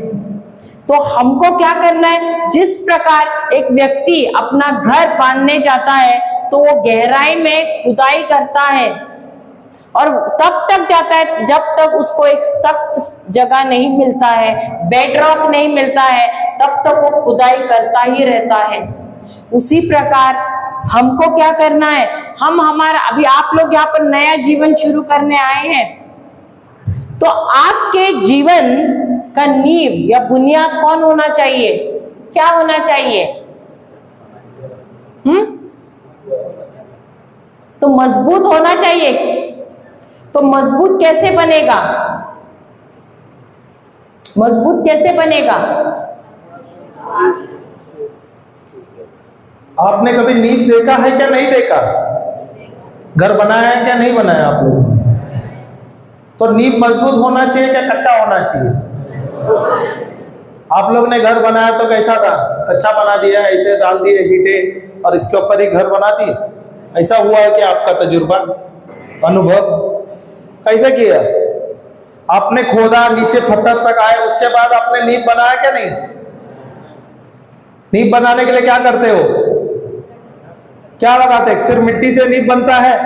तो हमको क्या करना है? जिस प्रकार एक व्यक्ति अपना घर बांधने जाता है तो वो गहराई में खुदाई करता है और तब तक जाता है जब तक उसको एक सख्त जगह नहीं मिलता है, बेडरॉक नहीं मिलता है, तब तक वो खुदाई करता ही रहता है। उसी प्रकार हमको क्या करना है? हम हमारा अभी आप लोग यहाँ पर नया जीवन शुरू करने आए हैं, तो आपके जीवन का नींव या बुनियाद कौन होना चाहिए, क्या होना चाहिए? तो मजबूत होना चाहिए। तो मजबूत कैसे बनेगा? मजबूत कैसे बनेगा? आपने कभी नींव देखा है क्या नहीं देखा? घर बनाया है क्या नहीं बनाया आप लोगों ने? तो नींव मजबूत होना चाहिए क्या कच्चा होना चाहिए? आप लोग ने घर बनाया तो कैसा था? कच्चा बना दिया, ऐसे डाल दिए ईंटें और इसके ऊपर ही घर बना दिए? ऐसा हुआ है कि आपका तजुर्बा, अनुभव कैसे किया? आपने खोदा, नीचे पत्थर तक आए, उसके बाद आपने नींव बनाया क्या नहीं? नींव बनाने के लिए क्या करते हो? क्या लगाते? सिर्फ मिट्टी से नींव बनता है?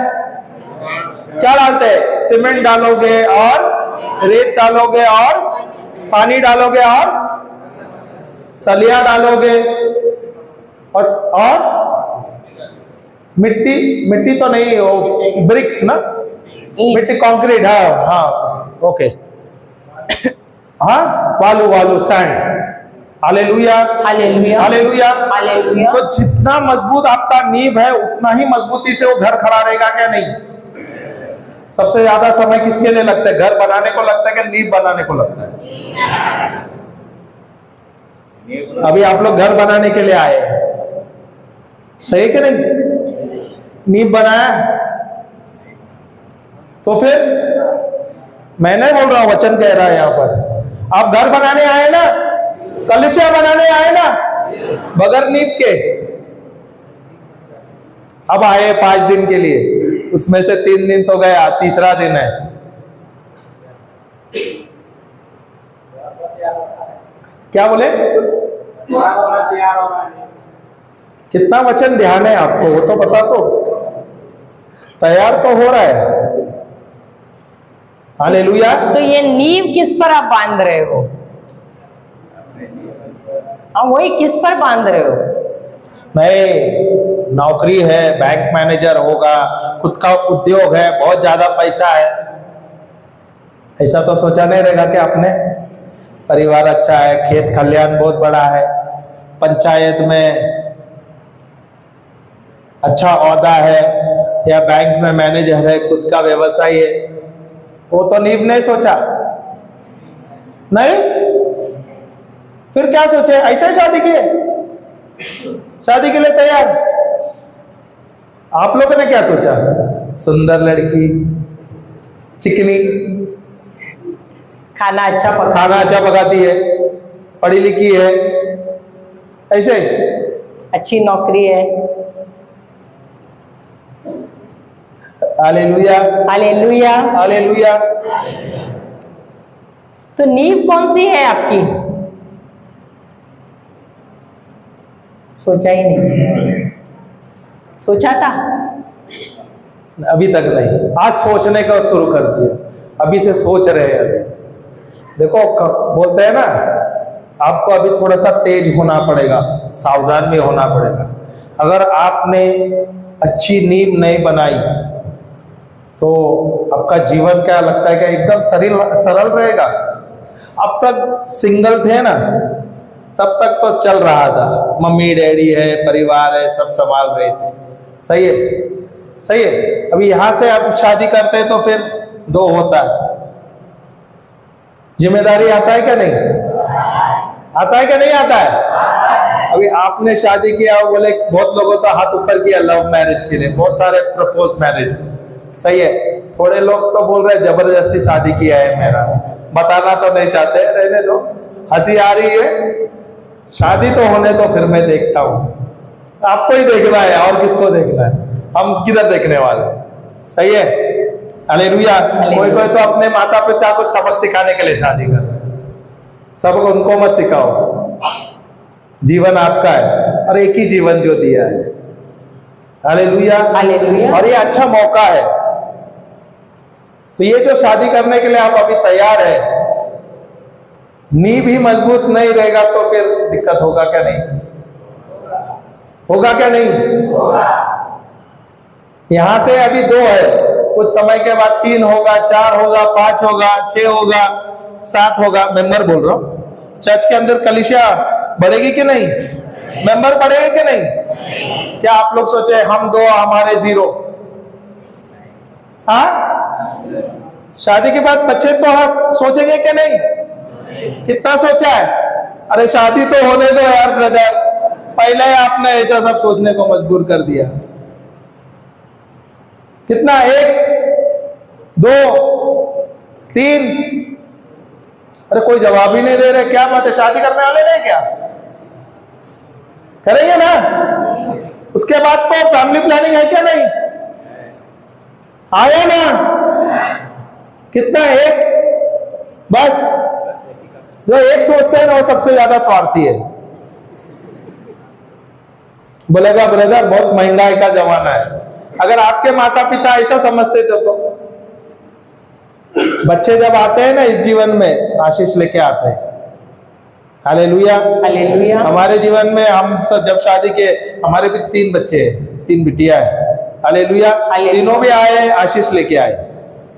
क्या डालते हैं? सीमेंट डालोगे और रेत डालोगे और पानी डालोगे और सलिया डालोगे और मिट्टी तो नहीं, वो ब्रिक्स ना, मिट्टी, कंक्रीट, हाँ ओके, हाँ वालू सैंड। हालेलुया, हालेलुया, हालेलुया, हालेलुया। तो जितना मजबूत आपका नींव है उतना ही मजबूती से वो घर खड़ा रहेगा क्या नहीं? सबसे ज्यादा समय किसके लिए लगता है? घर बनाने को लगता है कि नींव बनाने को लगता है? अभी आप लोग घर बनाने के लिए आए हैं, सही है कि नहीं? नींव बनाया तो फिर मैं नहीं बोल रहा हूं, वचन कह रहा है यहां पर। आप घर बनाने आए ना, कलीसिया बनाने आए ना, बगैर नींव के। अब आए 5 दिन के लिए, उसमें से 3 दिन तो गया, तीसरा दिन है। क्या बोले? कितना वचन ध्यान है आपको वो तो बता। तो तैयार तो हो रहा है। हालेलुया। तो ये नींव किस पर आप बांध रहे हो? वही किस पर बांध रहे हो? नहीं, नौकरी है, बैंक मैनेजर होगा, खुद का उद्योग है, बहुत ज्यादा पैसा है, ऐसा तो सोचा नहीं रहेगा कि आपने? परिवार अच्छा है, खेत खलियान बहुत बड़ा है, पंचायत में अच्छा औहदा है, या बैंक में मैनेजर है, खुद का व्यवसाय है, वो तो नींव नहीं सोचा। नहीं, फिर क्या सोचे? ऐसे शादी किए, शादी के लिए तैयार। आप लोगों ने क्या सोचा? सुंदर लड़की, चिकनी, खाना अच्छा पकाती है, पढ़ी लिखी है, ऐसे अच्छी नौकरी है। हालेलुया, हालेलुया, हालेलुया। तो नींव कौन सी है आपकी? सोचा ही नहीं। सोचा था? अभी तक नहीं, आज सोचने का शुरू कर दिया, अभी से सोच रहे हैं। अभी देखो, बोलते हैं ना, आपको अभी थोड़ा सा तेज होना पड़ेगा, सावधान भी होना पड़ेगा। अगर आपने अच्छी नींव नहीं बनाई तो आपका जीवन क्या लगता है कि एकदम सरल रहेगा? अब तक सिंगल थे ना, तब तक तो चल रहा था, मम्मी डैडी है, परिवार है, सब संभाल रहे थे, सही है, सही है। अभी यहां से आप शादी करते हैं तो फिर 2 होता है, जिम्मेदारी आता है क्या नहीं? आता है क्या नहीं आता है? अभी आपने शादी किया, बोले बहुत लोगों का हाथ ऊपर किया लव मैरिज के लिए, बहुत सारे प्रपोज मैरिज, सही है। थोड़े लोग तो बोल रहे जबरदस्ती शादी किया है मेरा, बताना तो नहीं चाहते, रहने दो, हंसी आ रही है, शादी तो होने दो, फिर मैं देखता हूं। आपको ही देखना है, और किसको देखना है? हम किधर देखने वाले हैं? सही है, हालेलुया। कोई कोई तो अपने माता पिता को सबक सिखाने के लिए शादी कर रहे हैं। सबक उनको मत सिखाओ, जीवन आपका है और एक ही जीवन जो दिया है। Hallelujah, hallelujah. और ये अच्छा मौका है। तो ये जो शादी करने के लिए आप अभी तैयार है, नींव भी मजबूत नहीं रहेगा तो फिर दिक्कत होगा क्या नहीं? होगा क्या नहीं? यहां से अभी 2 है, कुछ समय के बाद 3 होगा, 4 होगा, 5 होगा, 6 होगा, 7 होगा। मेंबर बोल रहा हूं, चर्च के अंदर कलीसिया बढ़ेगी कि नहीं? मेंबर बढ़ेगा कि नहीं? क्या आप लोग सोचे हम 2 हमारे 0? हाँ, शादी के बाद बच्चे तो सोचेंगे कि नहीं? कितना सोचा है? अरे शादी तो होने दो यार ब्रदर, पहले आपने ऐसा सब सोचने को मजबूर कर दिया। कितना? 1 2 3? अरे कोई जवाब ही नहीं दे रहे, क्या बात है? शादी करने वाले नहीं क्या? करेंगे ना? उसके बाद तो फैमिली प्लानिंग है क्या नहीं? आया ना? कितना? 1? बस जो 1 सोचते हैं ना वो सबसे ज्यादा स्वार्थी है। बोलेगा ब्रदर बहुत महंगाई का जमाना है। अगर आपके माता पिता ऐसा समझते थे तो बच्चे जब आते हैं ना इस जीवन में आशीष लेके आते हैं। Hallelujah, hallelujah. हमारे जीवन में हम सब जब शादी के, हमारे भी 3 बच्चे हैं, 3 बिटिया है। हालेलुया, तीनों भी आए आशीष लेके आए।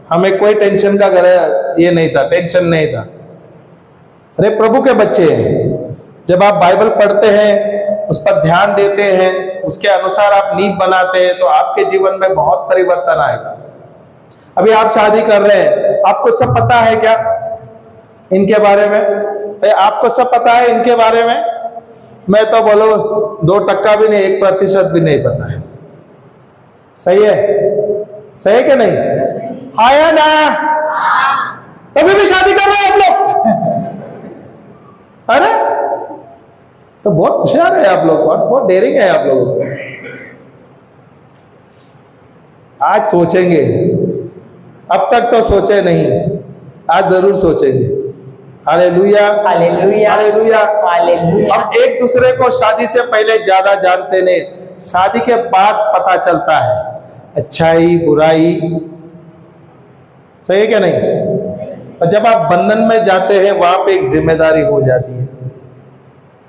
हमें कोई टेंशन का ये नहीं था, टेंशन नहीं था। अरे प्रभु के बच्चे हैं, जब आप बाइबल पढ़ते हैं, उस पर ध्यान देते हैं, उसके अनुसार आप नींव बनाते हैं, तो आपके जीवन में बहुत परिवर्तन आएगा। अभी आप शादी कर रहे हैं, आपको सब पता है क्या इनके बारे में? आपको सब पता है इनके बारे में? मैं तो बोलो 2% भी नहीं, 1% भी नहीं पता है। सही है? सही है कि नहीं? आया ना? तभी भी शादी कर रहे हैं आप लोग? अरे तो बहुत होशियार है आप लोग, बहुत डेयरिंग है आप लोग। आज सोचेंगे, अब तक तो सोचे नहीं, आज जरूर सोचेंगे। हालेलुया, हालेलुया, हालेलुया, हालेलुया। हम एक दूसरे को शादी से पहले ज्यादा जानते नहीं, शादी के बाद पता चलता है अच्छाई बुराई। सही है क्या नहीं? और जब आप बंधन में जाते हैं वहां पे एक जिम्मेदारी हो जाती है,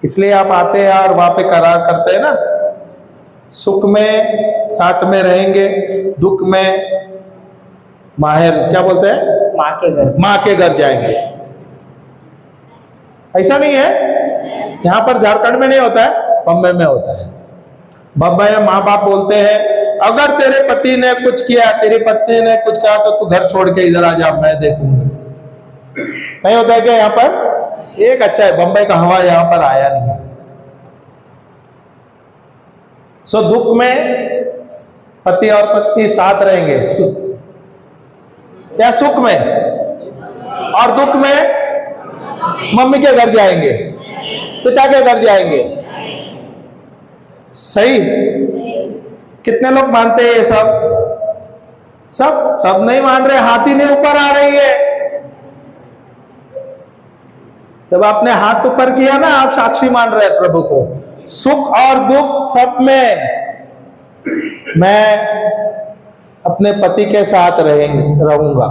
इसलिए आप आते हैं और वहां पे करार करते हैं ना, सुख में साथ में रहेंगे, दुख में माहिर क्या बोलते हैं, माँ के घर। माँ के घर जाएंगे। ऐसा नहीं है, यहां पर झारखंड में नहीं होता है, बम्बई में होता है। बम्बई में माँ बाप बोलते हैं अगर तेरे पति ने कुछ किया, तेरी पत्नी ने कुछ कहा तो तू घर छोड़ के इधर आ जा, मैं देखूंगी। नहीं होता है क्या यहाँ पर? एक अच्छा है, बम्बई का हवा यहां पर आया नहीं है। सो दुख में पति और पत्नी साथ रहेंगे, या सुख में, और दुख में मम्मी के घर जाएंगे, पिता के घर जाएंगे। सही? कितने लोग मानते हैं ये सब नहीं मान रहे, हाथ ही नहीं ऊपर आ रही है। जब आपने हाथ ऊपर किया ना, आप साक्षी मान रहे हैं प्रभु को। सुख और दुख सब में मैं अपने पति के साथ रहूंगा।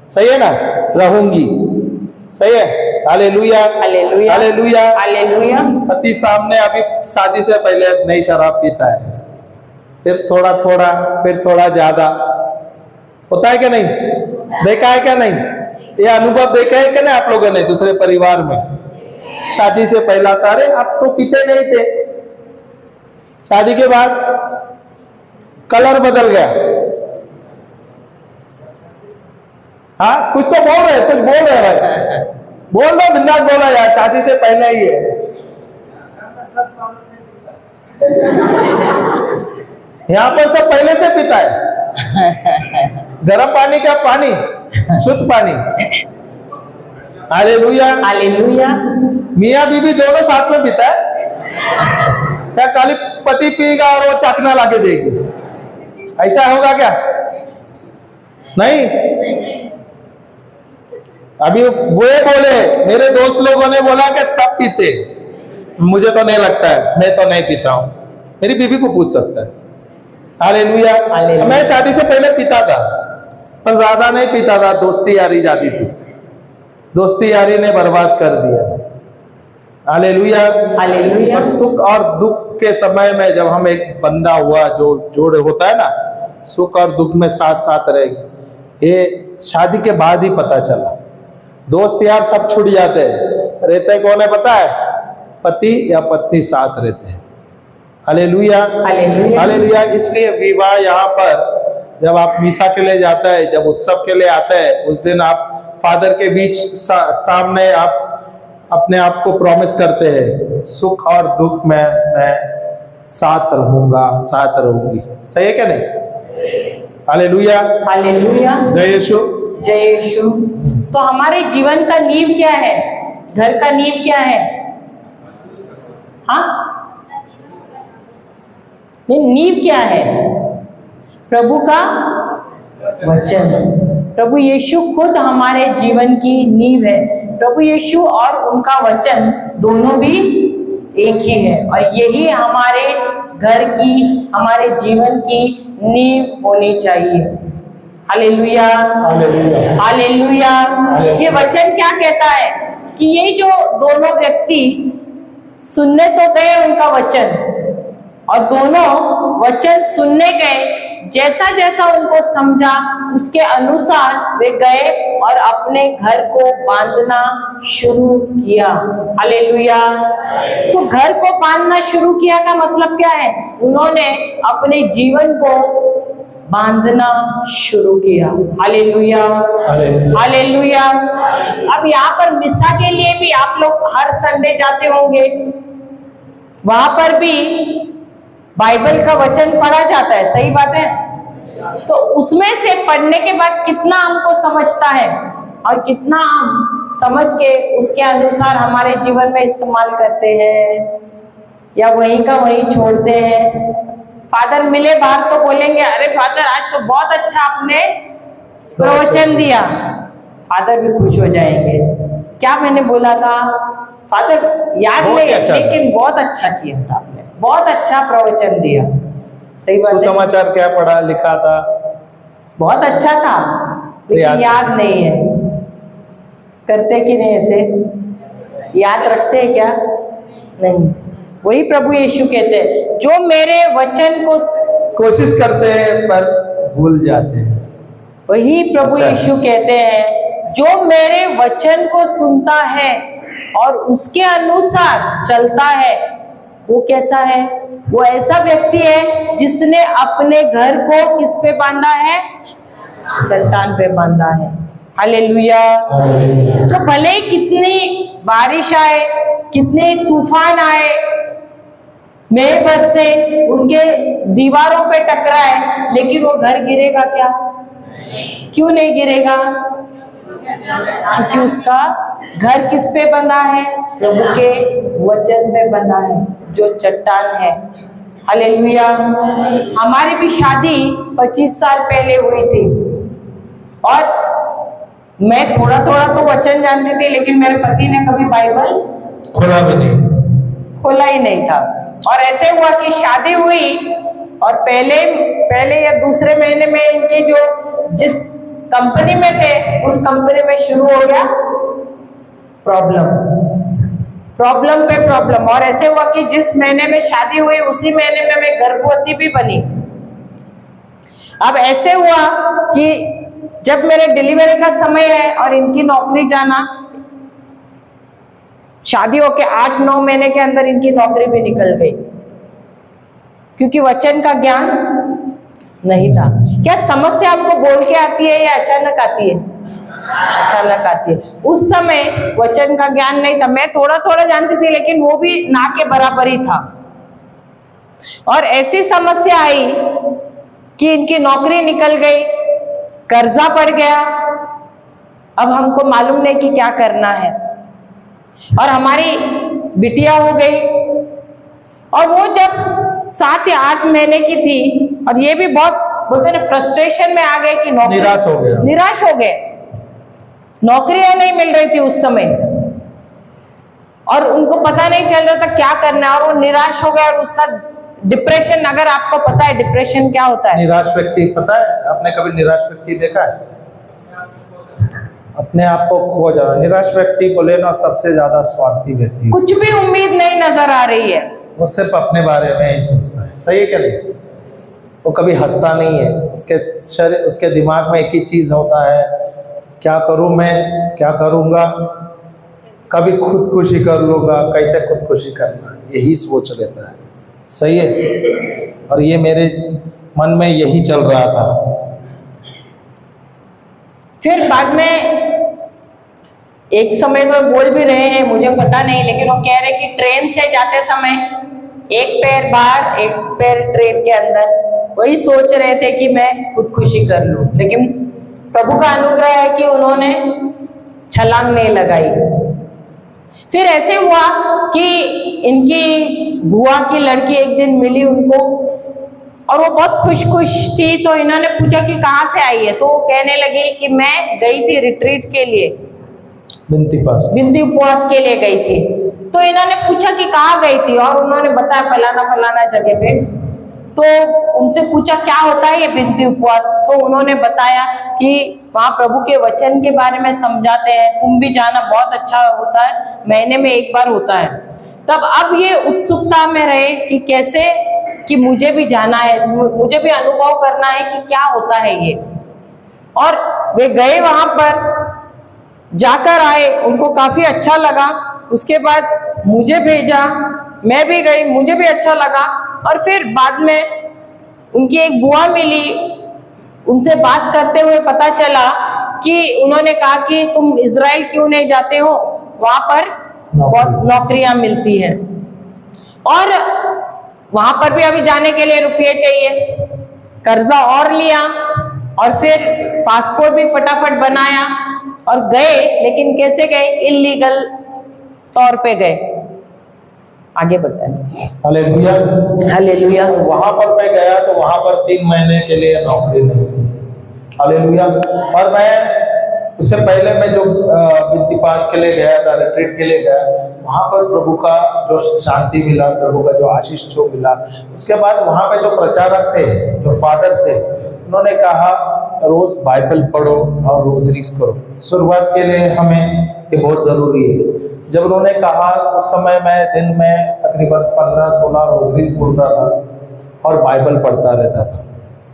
सही है ना? रहूंगी। सही है? हालेलुया, हालेलुया, हालेलुया, हालेलुया। पति सामने अभी शादी से पहले नहीं शराब पीता है, फिर थोड़ा थोड़ा, फिर थोड़ा ज्यादा। होता है क्या नहीं? देखा है क्या नहीं? ये अनुभव देखा है क्या नहीं आप लोगों ने दूसरे परिवार में? शादी से पहला था, अरे आप तो पीते नहीं थे, शादी के बाद कलर बदल गया। हाँ, कुछ तो बोल रहे, कुछ बोल रहे भाई, बोल दो, बिंदास बोला यार, शादी से पहले ही है। यहाँ पर सब पहले से पीता है, गर्म पानी का पानी, शुद्ध पानी। Hallelujah, hallelujah. मियाँ बीबी दोनों साथ में पीता है क्या? खाली पति पिएगा और वो चाकना लाके देगी, ऐसा होगा क्या? नहीं। अभी वो बोले, मेरे दोस्त लोगों ने बोला कि सब पीते, मुझे तो नहीं लगता है, मैं तो नहीं पीता हूं। मेरी बीबी को पूछ सकता है। हालेलुया। मैं शादी से पहले पीता था, पर ज्यादा नहीं पीता था, दोस्ती यारी जाती थी, दोस्ती यारी ने बर्बाद कर दिया। Hallelujah, hallelujah. और सुख और दुख के समय में जब हम एक बंदा हुआ, जो जोड़ होता है ना, सुख और दुख में साथ साथ रहेगी। ये शादी के बाद ही पता चला। दोस्त यार सब छूट जाते हैं, रहते कौन है पता है? पति या पत्नी साथ रहते हैं। हालेलुया, हालेलुया। हालेलुया। इसलिए विवाह यहाँ पर जब आप मीसा के लिए जाता है, जब उत्सव के लिए आता है, उस दिन आप फादर के बीच सामने आप अपने आप को प्रॉमिस करते हैं, सुख और दुख में मैं साथ रहूंगा, साथ रहूंगी। सही है क्या नहीं? हालेलुया, हालेलुया। जय यीशु। जय यीशु। तो हमारे जीवन का नींव क्या है? घर का नींव क्या है? हाँ, नहीं, नींव क्या है? प्रभु का वचन। प्रभु यीशु खुद हमारे जीवन की नींव है। प्रभु यीशु और उनका वचन दोनों भी एक ही है, और यही हमारे घर की, हमारे जीवन की नींव होनी चाहिए। हालेलुया, हालेलुया, हालेलुया। ये वचन क्या कहता है कि ये जो दोनों व्यक्ति सुनने तो गए उनका वचन, और दोनों वचन सुनने गए, जैसा जैसा उनको समझा उसके अनुसार वे गए और अपने घर को बांधना शुरू किया। हालेलुया। तो घर को बांधना शुरू किया का मतलब क्या है? उन्होंने अपने जीवन को बांधना शुरू किया। Hallelujah, hallelujah. अब यहाँ पर मिसा के लिए भी आप लोग हर संडे जाते होंगे, वहां पर भी बाइबल का वचन पढ़ा जाता है। सही बात है। तो उसमें से पढ़ने के बाद कितना हमको समझता है और कितना हम समझ के उसके अनुसार हमारे जीवन में इस्तेमाल करते हैं, या वहीं का वहीं छोड़ते हैं। फादर मिले बाहर तो बोलेंगे, अरे फादर आज तो बहुत अच्छा आपने प्रवचन दिया। फादर भी खुश हो जाएंगे, क्या मैंने बोला था फादर, याद नहीं, लेकिन बहुत अच्छा किया था आपने, बहुत अच्छा प्रवचन दिया। सही बात है। समाचार क्या पढ़ा लिखा था? बहुत अच्छा था, लेकिन याद नहीं है। करते कि नहीं ऐसे? याद रखते हैं क्या? नहीं। वही प्रभु यीशु कहते हैं, जो मेरे वचन को कोशिश करते हैं पर भूल जाते हैं। वही प्रभु यीशु कहते हैं, जो मेरे वचन को सुनता है और उसके अनुसार चलता है, वो कैसा है? वो ऐसा व्यक्ति है जिसने अपने घर को किस पे बांधा है? चट्टान पे बांधा है। हालेलुया। तो भले कितनी बारिश आए, कितने तूफान आए, मेघ बरसे, उनके दीवारों पे टकराए, लेकिन वो घर गिरेगा क्या? क्यों नहीं गिरेगा? क्योंकि उसका घर किस पे बना है? प्रभु के वचन पे बना है, जो चट्टान है। हालेलुया। हमारी भी शादी 25 साल पहले हुई थी, और मैं थोड़ा थोड़ा तो वचन जानती थी, लेकिन मेरे पति ने कभी बाइबल खोला ही नहीं था। और ऐसे हुआ कि शादी हुई, और पहले या दूसरे महीने में इनकी जो जिस कंपनी में थे, उस कंपनी में शुरू हो गया प्रॉब्लम पे प्रॉब्लम। और ऐसे हुआ कि जिस महीने में शादी हुई, उसी महीने में मैं गर्भवती भी बनी। अब ऐसे हुआ कि जब मेरे डिलीवरी का समय है और इनकी नौकरी जाना, शादी होके 8-9 महीने के अंदर इनकी नौकरी भी निकल गई, क्योंकि वचन का ज्ञान नहीं था। क्या समस्या आपको बोल के आती है या अचानक आती है? अचानक आती है। उस समय वचन का ज्ञान नहीं था, मैं थोड़ा थोड़ा जानती थी, लेकिन वो भी ना के बराबर ही था। और ऐसी समस्या आई कि इनकी नौकरी निकल गई, कर्जा पड़ गया। अब हमको मालूम नहीं कि क्या करना है, और हमारी बिटिया हो गई, और वो जब 7 या 8 महीने की थी, और ये भी बहुत बोलते ना फ्रस्ट्रेशन में आ गए कि नौकरी, निराश हो गए, नौकरियां नहीं मिल रही थी उस समय, और उनको पता नहीं चल रहा था क्या करना है, और वो निराश हो गए। और उसका डिप्रेशन, अगर आपको पता है डिप्रेशन क्या होता है? निराश व्यक्ति, पता है आपने कभी निराश व्यक्ति देखा है? अपने आप को खो जाना। निराश व्यक्ति बोले ना, सबसे ज्यादा स्वार्थी व्यक्ति, कुछ भी उम्मीद नहीं नजर आ रही है, वो सिर्फ अपने बारे में ही सोचता है। सही है क्या नहीं? वो कभी हंसता नहीं है। उसके दिमाग में एक ही चीज़ होता है, क्या करूं मैं, क्या करूंगा, कभी खुदकुशी कर लूँगा, कैसे खुदकुशी करना, यही सोच लेता है। सही है। और ये मेरे मन में यही चल रहा था। फिर बाद में एक समय तो बोल भी रहे हैं, मुझे पता नहीं, लेकिन वो कह रहे कि ट्रेन से जाते समय एक पैर बाहर एक पैर ट्रेन के अंदर, वही सोच रहे थे कि मैं खुदकुशी कर लूं। लेकिन प्रभु का अनुग्रह है कि उन्होंने छलांग नहीं लगाई। फिर ऐसे हुआ कि इनकी बुआ की लड़की एक दिन मिली उनको, और वो बहुत खुश थी। तो इन्होंने पूछा कि कहाँ से आई है, तो वो कहने लगी कि मैं गई थी रिट्रीट के लिए, बिंदी उपवास के लिए गई थी। तो इन्होंने पूछा कि कहाँ गई थी, और उन्होंने बताया फलाना फलाना जगह पे। तो उनसे पूछा क्या होता है ये बिंदी उपवास, तो उन्होंने बताया कि वहाँ प्रभु के वचन के बारे में समझाते हैं, तुम भी जाना, बहुत अच्छा होता है, महीने में एक बार होता है। तब अब ये उत्सुकता में रहे कि कैसे, कि मुझे भी जाना है, मुझे भी अनुभव करना है कि क्या होता है ये। और वे गए वहां पर, जाकर आए, उनको काफी अच्छा लगा। उसके बाद मुझे भेजा, मैं भी गई, मुझे भी अच्छा लगा। और फिर बाद में उनकी एक बुआ मिली, उनसे बात करते हुए पता चला कि उन्होंने कहा कि तुम इजराइल क्यों नहीं जाते हो, वहां पर बहुत नौकरियां मिलती हैं। और वहां पर भी अभी जाने के लिए रुपये चाहिए, कर्जा और लिया, और फिर पासपोर्ट भी फटाफट बनाया और गए। लेकिन कैसे गए? इल्लीगल तौर पे गए। आगे बताएं। Hallelujah, hallelujah. वहां पर मैं गया तो वहां पर 3 महीने के लिए नौकरी नहीं थी। हालेलुया। और मैं उससे पहले मैं जो बिंदी पास के लिए गया था, रिट्रीट के लिए गया, वहां पर प्रभु का जो शांति मिला, प्रभु का जो आशीष जो मिला। उसके बाद वहां पे जो प्रचारक थे, जो फादर थे, उन्होंने कहा रोज बाइबल पढ़ो और रोजरीज करो। शुरुआत के लिए हमें ये बहुत जरूरी है। जब उन्होंने कहा, उस समय मैं दिन में तकरीबन 15-16 रोजरीज बोलता था और बाइबल पढ़ता रहता था।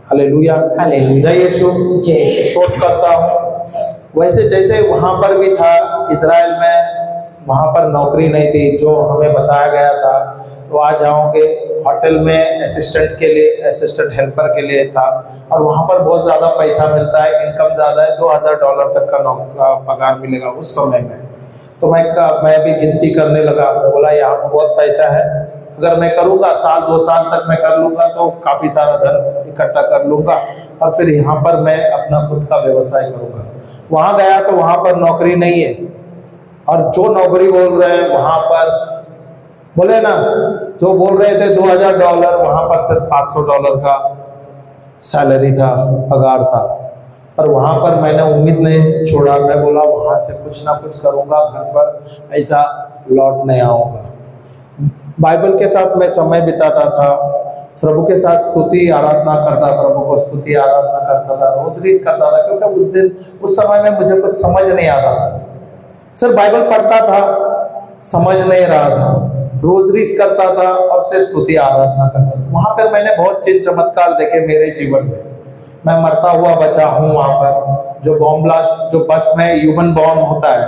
हालेलुया, हालेलुया। जय यीशु, जय यीशु। शोध करता हूँ। वैसे जैसे वहां पर भी था इजराइल में, वहां पर नौकरी नहीं थी जो हमें बताया गया था। तो आ जाओगे होटल में असिस्टेंट के लिए, असिस्टेंट हेल्पर के लिए था, और वहां पर बहुत ज़्यादा पैसा मिलता है, इनकम ज़्यादा है, $2000 तक का पगार मिलेगा उस समय में। तो मैं भी गिनती करने लगा, मैं बोला यहाँ पर बहुत पैसा है, अगर मैं करूँगा 1-2 साल तक मैं कर लूँगा तो काफ़ी सारा धन इकट्ठा कर लूँगा, और फिर यहाँ पर मैं अपना खुद का व्यवसाय करूँगा। वहाँ गया तो वहाँ पर नौकरी नहीं है, और जो नौकरी बोल रहे हैं वहाँ पर, बोले ना, जो बोल रहे थे $2000, वहाँ पर सिर्फ $500 का सैलरी था, पगार था। पर वहाँ पर मैंने उम्मीद नहीं छोड़ा, मैं बोला वहाँ से कुछ ना कुछ करूँगा, घर पर ऐसा लौट नहीं आऊँगा। बाइबल के साथ मैं समय बिताता था, प्रभु के साथ स्तुति आराधना करता, प्रभु को स्तुति आराधना करता था, रोजरीज करता था, क्योंकि उस समय में मुझे कुछ समझ नहीं आता था। सिर्फ बाइबल पढ़ता था, समझ नहीं रहा था, रोजरीज करता था और सिर्फ स्तुति आराधना करता था। वहां पर मैंने बहुत चिन्ह चमत्कार देखे मेरे जीवन में। मैं मरता हुआ बचा हूँ वहां पर। जो बॉम्ब ब्लास्ट, जो बस में ह्यूमन बॉम्ब होता है,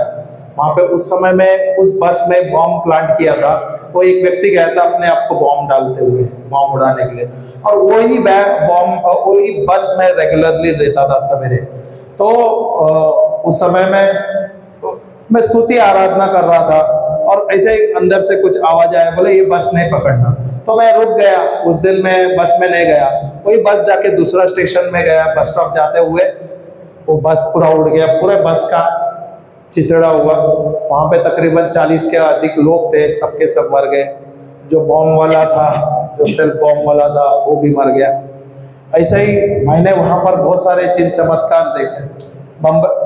वहां पे उस समय में उस बस में बॉम्ब प्लांट किया था। वो एक व्यक्ति गया था अपने आप को बॉम्ब डालते हुए, बॉम्ब उड़ाने के लिए, और वही बॉम्ब वही बस में रेगुलरली रहता था सवेरे। तो उस समय में मैं स्तुति आराधना कर रहा था, और ऐसे ही अंदर से कुछ आवाज आया, बोले ये बस नहीं पकड़ना। तो मैं रुक गया। उस दिन मैं बस में नहीं गया, वही बस जाके दूसरा स्टेशन में गया। बस स्टॉप जाते हुए वो बस पूरा उड़ गया, पूरे बस का चितड़ा हुआ। वहाँ पे तकरीबन 40 के अधिक लोग थे, सबके सब मर गए। जो बॉम्ब वाला था, जो सेल्फ बॉम्ब वाला था, वो भी मर गया। ऐसे ही मैंने वहाँ पर बहुत सारे चिन्ह चमत्कार देखे।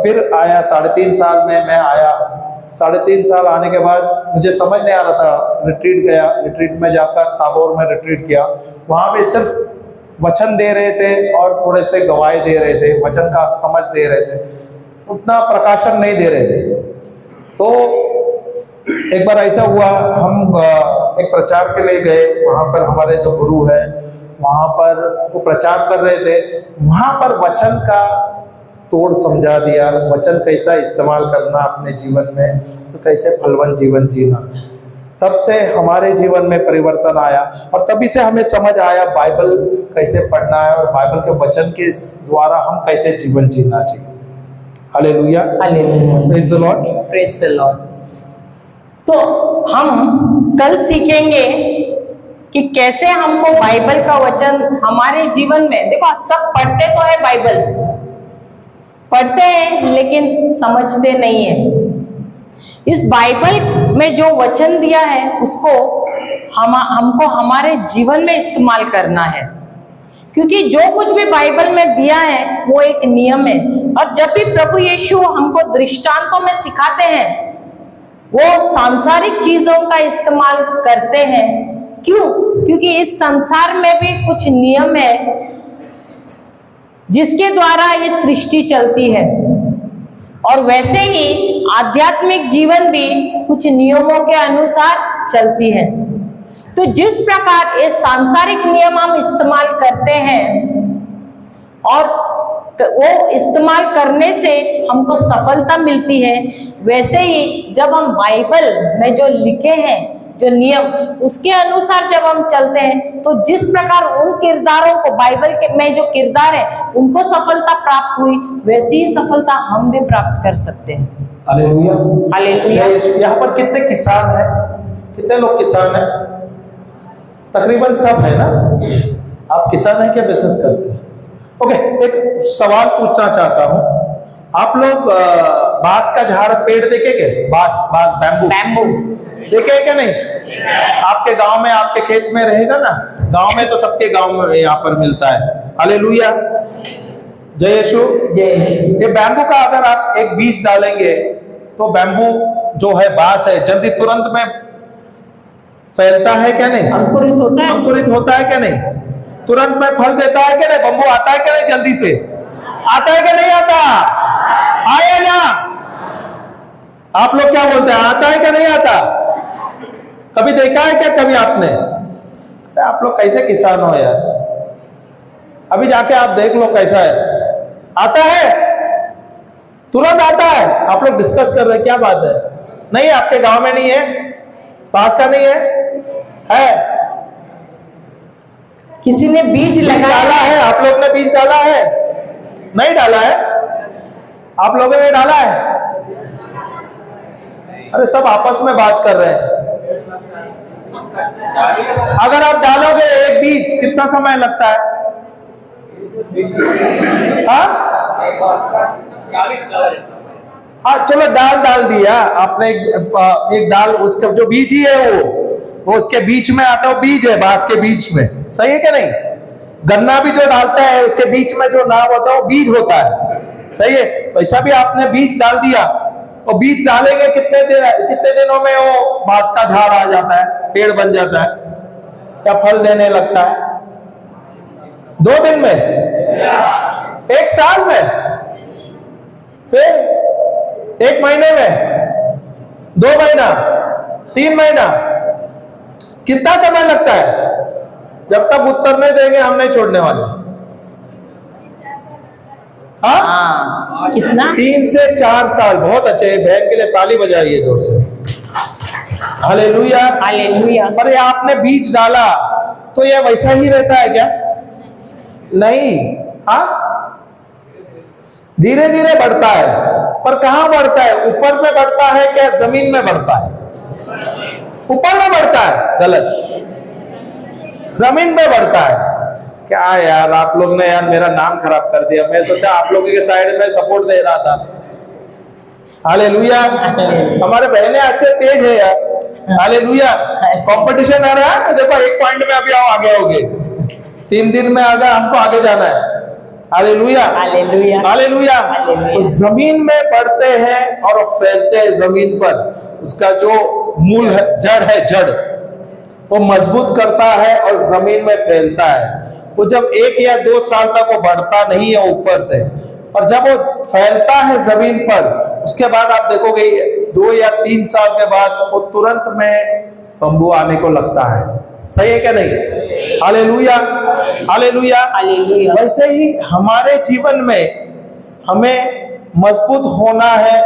फिर आया 3.5 साल में मैं आया। 3.5 साल आने के बाद मुझे समझ नहीं आ रहा था। रिट्रीट गया, रिट्रीट में जाकर ताबोर में रिट्रीट किया। वहाँ पे सिर्फ वचन दे रहे थे और थोड़े से गवाही दे रहे थे, वचन का समझ दे रहे थे, उतना प्रकाशन नहीं दे रहे थे। तो एक बार ऐसा हुआ, हम एक प्रचार के लिए गए। वहाँ पर हमारे जो गुरु है वहां पर वो प्रचार कर रहे थे, वहां पर वचन का तोड़ समझा दिया, वचन कैसा इस्तेमाल करना अपने जीवन में, तो कैसे फलवान जीवन जीना। तब से हमारे जीवन में परिवर्तन आया और तभी से हमें समझ आया बाइबल कैसे पढ़ना है और बाइबल के वचन के द्वारा हम कैसे जीवन जीना चाहिए। Hallelujah, hallelujah, praise the Lord, praise the Lord. तो हम कल सीखेंगे कि कैसे हमको बाइबल का वचन हमारे जीवन में, देखो सब पढ़ते तो है, बाइबल पढ़ते हैं लेकिन समझते नहीं है। इस बाइबल में जो वचन दिया है उसको हमको हमारे जीवन में इस्तेमाल करना है, क्योंकि जो कुछ भी बाइबल में दिया है वो एक नियम है। और जब भी प्रभु यीशु हमको दृष्टांतों में सिखाते हैं, वो सांसारिक चीजों का इस्तेमाल करते हैं। क्यों? क्योंकि इस संसार में भी कुछ नियम है जिसके द्वारा ये सृष्टि चलती है, और वैसे ही आध्यात्मिक जीवन भी कुछ नियमों के अनुसार चलती है। तो जिस प्रकार ये सांसारिक नियम हम इस्तेमाल करते हैं और वो इस्तेमाल करने से हमको सफलता मिलती है, वैसे ही जब हम बाइबल में जो लिखे हैं जो नियम, उसके अनुसार जब हम चलते हैं, तो जिस प्रकार उन किरदारों को, बाइबल के में जो किरदार है उनको सफलता प्राप्त हुई, वैसी ही सफलता हम भी प्राप्त कर सकते हैं। Hallelujah, hallelujah. यहाँ पर कितने किसान हैं? कितने लोग किसान हैं? तकरीबन सब है ना। आप किसान हैं क्या बिजनेस करते हैं? ओके, एक सवाल पूछना चाहता हूँ। आप लोग बांस का झाड़ पेड़ देखे क्या? बांस बैम्बू देखे क्या नहीं? आपके गांव में, आपके खेत में रहेगा ना। गांव में तो सबके गांव में यहाँ पर मिलता है। हालेलुया, जय यीशु, जय यीशु। ये बैम्बू का अगर आप एक बीज डालेंगे तो बैम्बू जो है, बांस है, जल्दी तुरंत में फैलता है क्या नहीं? अंकुरित होता है। अंकुरित होता है क्या नहीं? तुरंत में फल देता है क्या नहीं? बम्बू आता है क्या नहीं? जल्दी से आता है क्या नहीं आता? आया ना? आप लोग क्या बोलते हैं, आता है क्या नहीं आता? कभी देखा है क्या कभी आपने? आप लोग कैसे किसान हो यार। अभी जाके आप देख लो कैसा है। आता है, तुरंत आता है। आप लोग डिस्कस कर रहे हैं, क्या बात है? नहीं, आपके गांव में नहीं है, पास का नहीं है? किसी ने बीज डाला है? आप लोग ने बीज डाला है? नहीं डाला है? आप लोगों ने डाला है? अरे सब आपस में बात कर रहे हैं। अगर आप डालोगे एक बीज, कितना समय लगता है? हाँ, चलो डाल दिया आपने। एक डाल, उसका जो बीज ही है वो उसके बीच में आता है, बीज है बांस के बीच में। सही है क्या नहीं? गन्ना भी जो डालता है उसके बीच में जो नाम होता है वो बीज होता है। सही है? वैसा भी आपने बीज डाल दिया, और बीज डालेंगे कितने दिनों में वो बांस का झाड़ आ जाता है, पेड़ बन जाता है, या फल देने लगता है? 2 दिन में? 1 साल में? फिर 1 महीने में? 2 महीना? 3 महीना? कितना समय लगता है? जब तक उत्तर नहीं देंगे हम नहीं छोड़ने वाले। हाँ, कितना? 3 से 4 साल। बहुत अच्छे, बहन के लिए ताली बजाइए जोर से। Hallelujah, hallelujah. पर ये आपने बीज डाला तो ये वैसा ही रहता है क्या? नहीं। हाँ, धीरे धीरे बढ़ता है। पर कहां बढ़ता है? ऊपर में बढ़ता है क्या जमीन में बढ़ता है? ऊपर में बढ़ता है। गलत, जमीन में बढ़ता है। क्या यार, आप लोग ने यार मेरा नाम खराब कर दिया। मैं सोचा आप लोगों के साइड में सपोर्ट दे रहा था। हालेलुया, हमारे बहनें अच्छे तेज है यार। हालेलुया, कंपटीशन आ रहा है। देखो 1 पॉइंट में अभी आओ आगे होगे, 3 दिन में अगर हमको आगे जाना है। हालेलुया, हालेलुया, हालेलुया। हालेलुया। तो जमीन में बढ़ते हैं और फैलते हैं जमीन पर। उसका जो मूल है, जड़ है, जड़ वो मजबूत करता है और जमीन में फैलता है। वो जब 1 या 2 साल तक वो बढ़ता नहीं है ऊपर से, और जब वो फैलता है जमीन पर, उसके बाद आप देखोगे 2 या 3 साल के बाद वो तुरंत में बंबू आने को लगता है। सही है क्या नहीं? हालेलुया, हालेलुया। हालेलुया। वैसे ही हमारे जीवन में हमें मजबूत होना है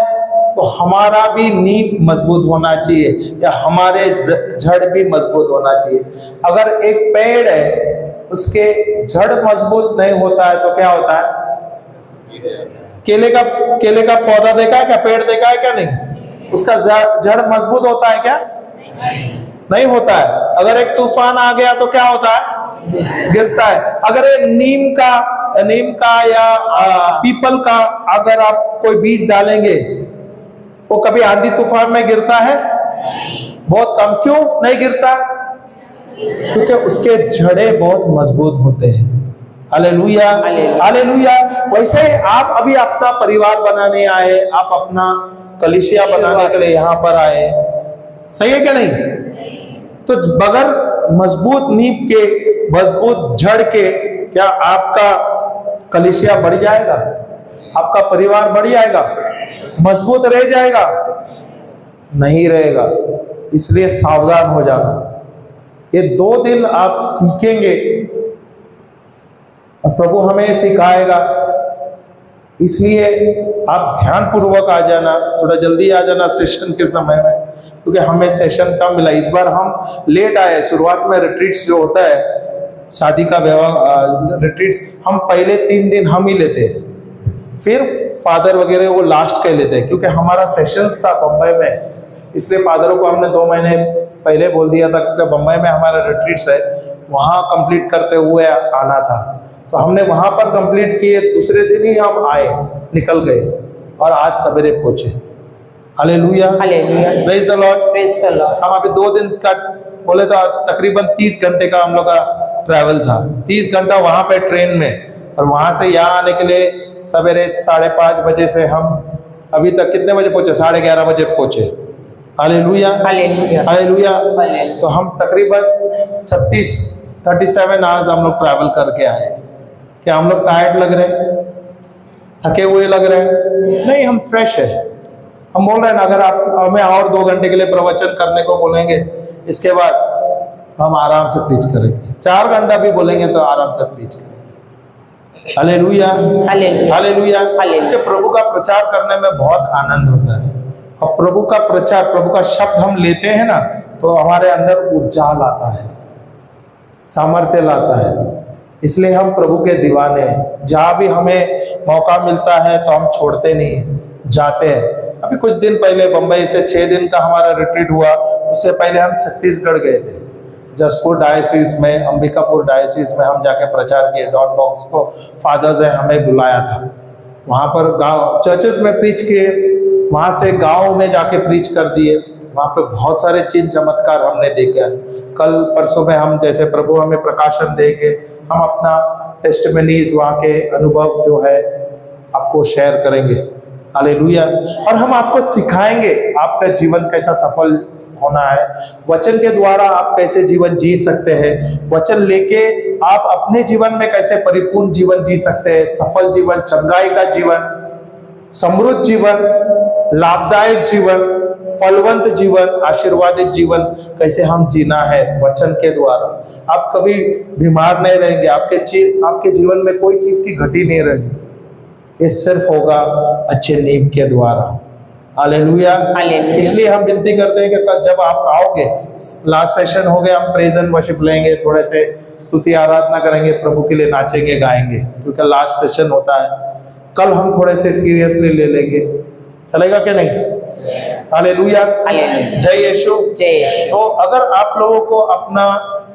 तो हमारा भी नींव मजबूत होना चाहिए, या हमारे जड़ भी मजबूत होना चाहिए। अगर एक पेड़ है उसके जड़ मजबूत नहीं होता है तो क्या होता है? केले का पौधा देखा है क्या? पेड़ देखा है क्या? नहीं। उसका जड़ मजबूत होता है क्या? नहीं होता है। अगर एक तूफान आ गया तो क्या होता है? गिरता है। अगर एक नीम का या पीपल का अगर आप कोई बीज डालेंगे, वो कभी आंधी तूफान में गिरता है? बहुत कम। क्यों नहीं गिरता? क्योंकि उसके जड़े बहुत मजबूत होते हैं। Hallelujah, hallelujah. वैसे आप अभी अपना परिवार बनाने आए, आप अपना कलीसिया बनाने के लिए यहाँ पर आए, सही है क्या नहीं? तो बगैर मजबूत नींव के, मजबूत जड़ के, क्या आपका कलीसिया बढ़ जाएगा? आपका परिवार बढ़ जाएगा? मजबूत रह जाएगा? नहीं रहेगा। इसलिए सावधान हो जाना। ये 2 दिन आप सीखेंगे और प्रभु हमें सिखाएगा। इसलिए आप ध्यान पूर्वक आ जाना, थोड़ा जल्दी आ जाना सेशन के समय में, क्योंकि हमें सेशन कम मिला। इस बार हम लेट आए। शुरुआत में रिट्रीट्स जो होता है, शादी का व्यवहार रिट्रीट्स, हम पहले 3 दिन हम ही लेते हैं, फिर फादर वगैरह वो लास्ट के लेते हैं, क्योंकि हमारा सेशंस था बम्बई में। इसलिए फादरों को हमने 2 महीने पहले बोल दिया था, क्योंकि बम्बई में हमारा रिट्रीट्स है, वहाँ कंप्लीट करते हुए आना था। तो हमने वहां पर कंप्लीट किए, दूसरे दिन ही हम आए, निकल गए और आज सवेरे पहुंचे। Hallelujah, hallelujah. Praise the Lord, praise the Lord. हम अभी 2 दिन का बोले तो तकरीबन 30 घंटे का हम लोग का ट्रैवल था। 30 घंटा वहां पे ट्रेन में, और वहां से यहाँ आने के लिए सवेरे 5:30 बजे से हम अभी तक कितने बजे पहुंचे? 11:30 बजे पहुंचे। हालेलुया, हालेलुया, हालेलुया। हालेलुया। तो हम तकरीबन 37 आवर्स हम लोग ट्रैवल करके आए। क्या हम लोग टायर्ड लग रहे हैं? थके हुए लग रहे हैं? नहीं, हम फ्रेश है। हम बोल रहे हैं ना, अगर आप हमें और 2 घंटे के लिए प्रवचन करने को बोलेंगे, इसके बाद हम आराम से प्रीच करेंगे। 4 घंटा भी बोलेंगे तो आराम से प्रीच करेंगे। हालेलुया, हालेलुया, हालेलुया। हालेलुया। प्रभु का प्रचार करने में बहुत आनंद होता है। और प्रभु का प्रचार, प्रभु का शब्द हम लेते हैं ना, तो हमारे अंदर ऊर्जा लाता है, सामर्थ्य लाता है। इसलिए हम प्रभु के दीवाने हैं। जहां भी हमें मौका मिलता है तो हम छोड़ते नहीं हैं, जाते हैं। अभी कुछ दिन पहले बंबई से 6 दिन का हमारा रिट्रीट हुआ। उससे पहले हम छत्तीसगढ़ गए थे, जसपुर डायसिस में, अंबिकापुर डायसिस में हम जाके प्रचार किए। डॉन बॉक्सको फादर्स ने हमें बुलाया था। वहाँ पर गांव चर्चेस में प्रीच किए, वहाँ से गांव में जाके प्रीच कर दिए। वहाँ पे बहुत सारे चिन्ह चमत्कार हमने देखे। कल परसों में हम जैसे प्रभु हमें प्रकाशन देंगे, हम अपना टेस्टिमनीज, वहाँ के अनुभव जो है आपको शेयर करेंगे। हालेलुया। और हम आपको सिखाएंगे आपका जीवन कैसा सफल होना है। वचन के द्वारा आप कैसे जीवन जी सकते हैं, वचन लेके आप अपने जीवन में कैसे परिपूर्ण जीवन जी सकते हैं, सफल जीवन, चंगाई का जीवन, समृद्ध जीवन, लाभदायक जीवन, फलवंत जीवन, आशीर्वादित जीवन कैसे हम जीना है वचन के द्वारा। आप कभी बीमार नहीं रहेंगे, आपके जीवन में कोई चीज की घटी नहीं रहेगी। ये सिर्फ होगा अच्छे नींव के द्वारा। हालेलुया। इसलिए हम विनती करते हैं कि जब आप आओगे, लास्ट सेशन हो गया, हम प्रेज एंड वर्शिप लेंगे, थोड़े से स्तुति आराधना करेंगे, प्रभु के लिए नाचेंगे, गाएंगे, क्योंकि लास्ट सेशन होता है। कल हम थोड़े से सीरियसली ले लेंगे, चलेगा क्या नहीं? हालेलुया, जय यीशु, जय यीशु। तो अगर आप लोगों को अपना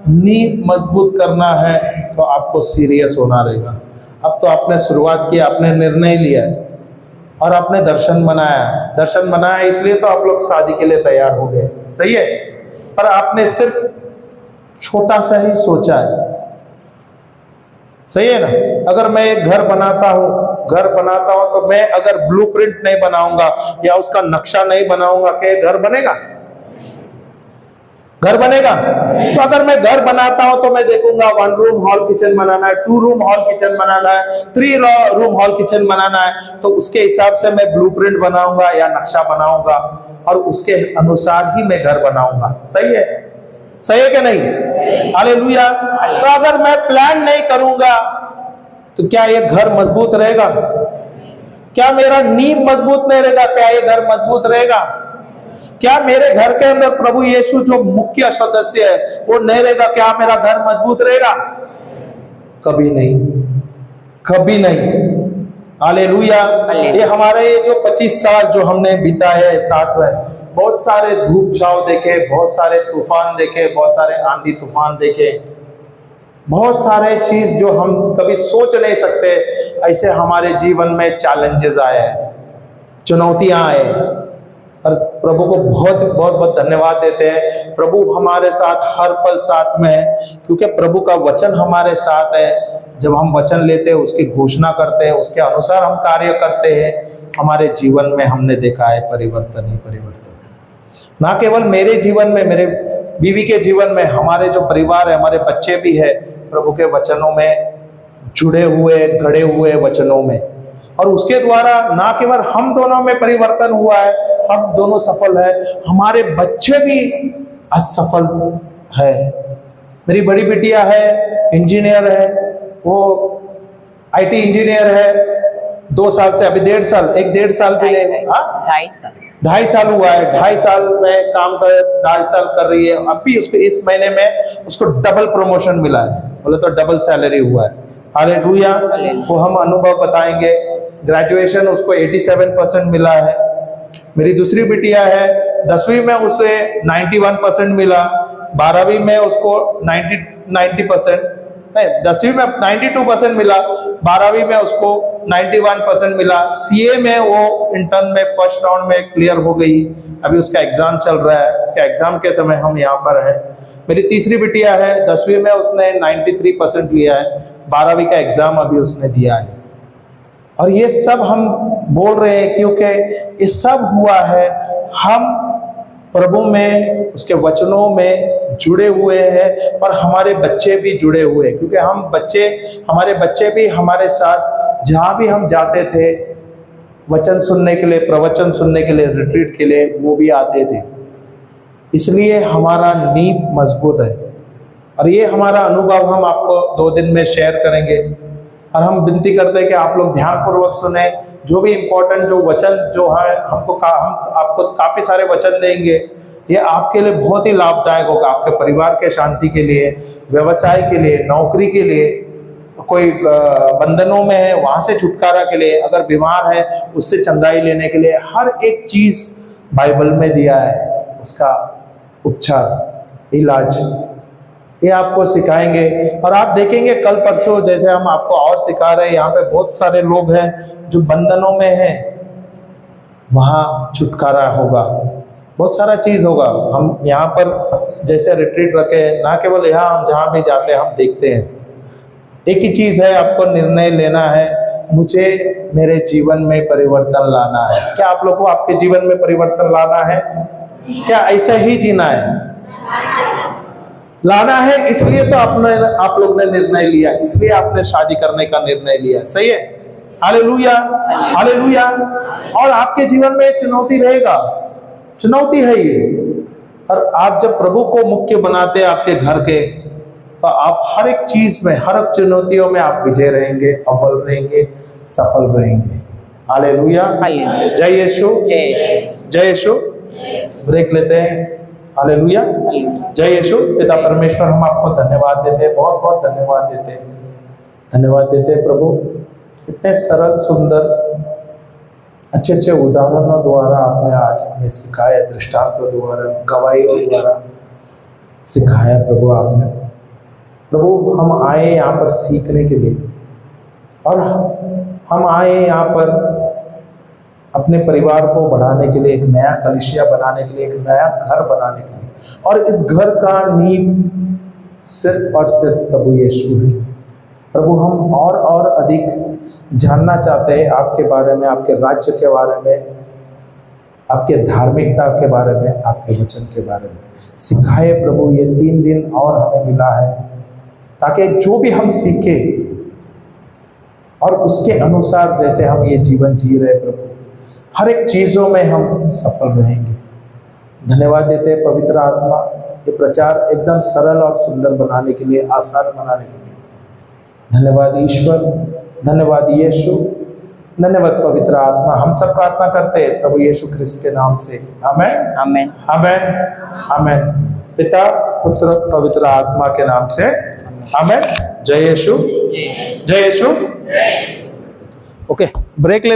नींव मजबूत करना है तो आपको सीरियस होना रहेगा। अब तो आपने शुरुआत की, आपने निर्णय लिया और आपने दर्शन बनाया इसलिए तो आप लोग शादी के लिए तैयार हो गए, सही है। पर आपने सिर्फ छोटा सा ही सोचा है, सही है ना। अगर मैं एक घर बनाता हूं तो मैं अगर ब्लूप्रिंट नहीं बनाऊंगा या उसका नक्शा नहीं बनाऊंगा, क्या घर बनेगा? घर बनेगा? तो अगर मैं घर बनाता हूं तो मैं देखूंगा 1 रूम हॉल किचन बनाना है, 2 रूम हॉल किचन बनाना है, 3 रूम हॉल किचन बनाना है, तो उसके हिसाब से मैं ब्लूप्रिंट बनाऊंगा या नक्शा बनाऊंगा और उसके अनुसार ही मैं घर बनाऊंगा। सही है? सही है कि नहीं? हालेलुया। तो अगर मैं प्लान नहीं करूंगा तो क्या ये घर मजबूत रहेगा? क्या मेरा नींव मजबूत नहीं रहेगा? क्या ये घर मजबूत रहेगा? क्या मेरे घर के अंदर प्रभु यीशु जो मुख्य सदस्य है वो नहीं रहेगा? क्या मेरा घर मजबूत रहेगा? कभी नहीं, कभी नहीं। हालेलुया। ये हमारे ये जो 25 साल जो हमने बिताए है साथ में, बहुत सारे धूप छाव देखे, बहुत सारे तूफान देखे, बहुत सारे आंधी तूफान देखे, बहुत सारे चीज जो हम कभी सोच नहीं सकते, ऐसे हमारे जीवन में चैलेंजेस आए हैं, चुनौतियां आए। और प्रभु को बहुत बहुत बहुत धन्यवाद देते हैं। प्रभु हमारे साथ हर पल साथ में है, क्योंकि प्रभु का वचन हमारे साथ है। जब हम वचन लेते हैं, उसकी घोषणा करते हैं, उसके अनुसार हम कार्य करते हैं, हमारे जीवन में हमने देखा है परिवर्तन ही परिवर्तन। ना केवल मेरे जीवन में, मेरे बीवी के जीवन में, हमारे जो परिवार है, हमारे बच्चे भी है प्रभु के वचनों में जुड़े हुए, गढ़े हुए वचनों में। और उसके द्वारा ना केवल हम दोनों में परिवर्तन हुआ है, हम दोनों सफल है, हमारे बच्चे भी असफल है। मेरी बड़ी बिटिया है, इंजीनियर है, वो IT इंजीनियर है, 2 साल से, अभी 1.5 साल, 1.5 साल भी नहीं, 2.5 साल हुआ है। 2.5 साल में काम कर, 2.5 साल कर रही है। अभी उसको इस महीने में उसको डबल प्रमोशन मिला है, बोले तो डबल सैलरी हुआ है। हालेलुया। वो हम अनुभव बताएंगे। ग्रेजुएशन उसको 87% मिला है। मेरी दूसरी बिटिया है, 10वीं में उसे 91% मिला, 12वीं में उसको 90% नहीं, 10वीं में 92% मिला, 12वीं में उसको 91% मिला। CA में वो इंटर्न में फर्स्ट राउंड में क्लियर हो गई, अभी उसका एग्जाम चल रहा है, उसका एग्जाम के समय हम यहाँ पर हैं। मेरी तीसरी बिटिया है, 10वीं में उसने 93% लिया है, 12वीं का एग्जाम अभी उसने दिया है। और ये सब हम बोल रहे हैं क्योंकि ये सब हुआ है, हम प्रभु में, उसके वचनों में जुड़े हुए हैं, और हमारे बच्चे भी जुड़े हुए हैं, क्योंकि हमारे बच्चे भी हमारे साथ जहां भी हम जाते थे वचन सुनने के लिए, प्रवचन सुनने के लिए, रिट्रीट के लिए, वो भी आते थे। इसलिए हमारा नींव मजबूत है। और ये हमारा अनुभव हम आपको 2 दिन में शेयर करेंगे। और हम विनती करते हैं कि आप लोग ध्यानपूर्वक सुने। जो भी इम्पोर्टेंट जो वचन जो है, हम आपको काफी सारे वचन देंगे, ये आपके लिए बहुत ही लाभदायक होगा, आपके परिवार के शांति के लिए, व्यवसाय के लिए, नौकरी के लिए, कोई बंधनों में है वहां से छुटकारा के लिए, अगर बीमार है उससे चंगाई लेने के लिए, हर एक चीज बाइबल में दिया है, उसका उपचार, इलाज, ये आपको सिखाएंगे। और आप देखेंगे कल परसों जैसे हम आपको और सिखा रहे हैं, यहाँ पे बहुत सारे लोग हैं जो बंधनों में हैं, वहां छुटकारा होगा, बहुत सारा चीज होगा। हम यहाँ पर जैसे रिट्रीट रखे, ना केवल यहाँ, हम जहाँ भी जाते हैं हम देखते हैं, एक ही चीज है, आपको निर्णय लेना है, मुझे मेरे जीवन में परिवर्तन लाना है। क्या आप लोग को आपके जीवन में परिवर्तन लाना है? क्या ऐसा ही जीना है? लाना है। इसलिए तो आप लोग ने निर्णय लिया, इसलिए आपने शादी करने का निर्णय लिया, सही है? Hallelujah, hallelujah. और आपके जीवन में चुनौती रहेगा, चुनौती है ये। और आप जब प्रभु को मुख्य बनाते हैं आपके घर के, तो आप हर एक चीज में, हर एक चुनौतियों में आप विजय रहेंगे, अव्वल रहेंगे, सफल रहेंगे। हालेलुया, जय यीशु, जय यीशु। ब्रेक लेते हैं। हालेलुया, जय यीशु। पिता परमेश्वर, हम आपको धन्यवाद देते हैं, बहुत बहुत धन्यवाद देते हैं, धन्यवाद देते हैं प्रभु। इतने सरल, सुंदर, अच्छे अच्छे उदाहरणों द्वारा आपने आज हमें सिखाया, दृष्टांतों द्वारा, गवाहियों द्वारा सिखाया प्रभु आपने। प्रभु हम आए यहाँ पर सीखने के लिए, और हम आए यहाँ पर अपने परिवार को बढ़ाने के लिए, एक नया कलीसिया बनाने के लिए, एक नया घर बनाने के लिए। और इस घर का नींव सिर्फ और सिर्फ प्रभु यीशु है। प्रभु हम और अधिक जानना चाहते हैं आपके बारे में, आपके राज्य के बारे में, आपके धार्मिकता के बारे में, आपके वचन के बारे में। सिखाए प्रभु, ये 3 दिन और हमें मिला है, ताकि जो भी हम सीखे और उसके अनुसार जैसे हम ये जीवन जी रहे प्रभु, हर एक चीजों में हम सफल रहेंगे। धन्यवाद देते हैं पवित्र आत्मा, ये प्रचार एकदम सरल और सुंदर बनाने के लिए, आसान बनाने के लिए धन्यवाद ईश्वर, धन्यवाद यीशु, धन्यवाद पवित्र आत्मा। हम सब प्रार्थना करते हैं प्रभु यीशु ख्रिस्त के नाम से, आमेन आमेन। आमेन आमेन। पिता पुत्र पवित्र आत्मा के नाम से, आमेन। जय यीशु, जय यीशु। ओके, ब्रेक ले।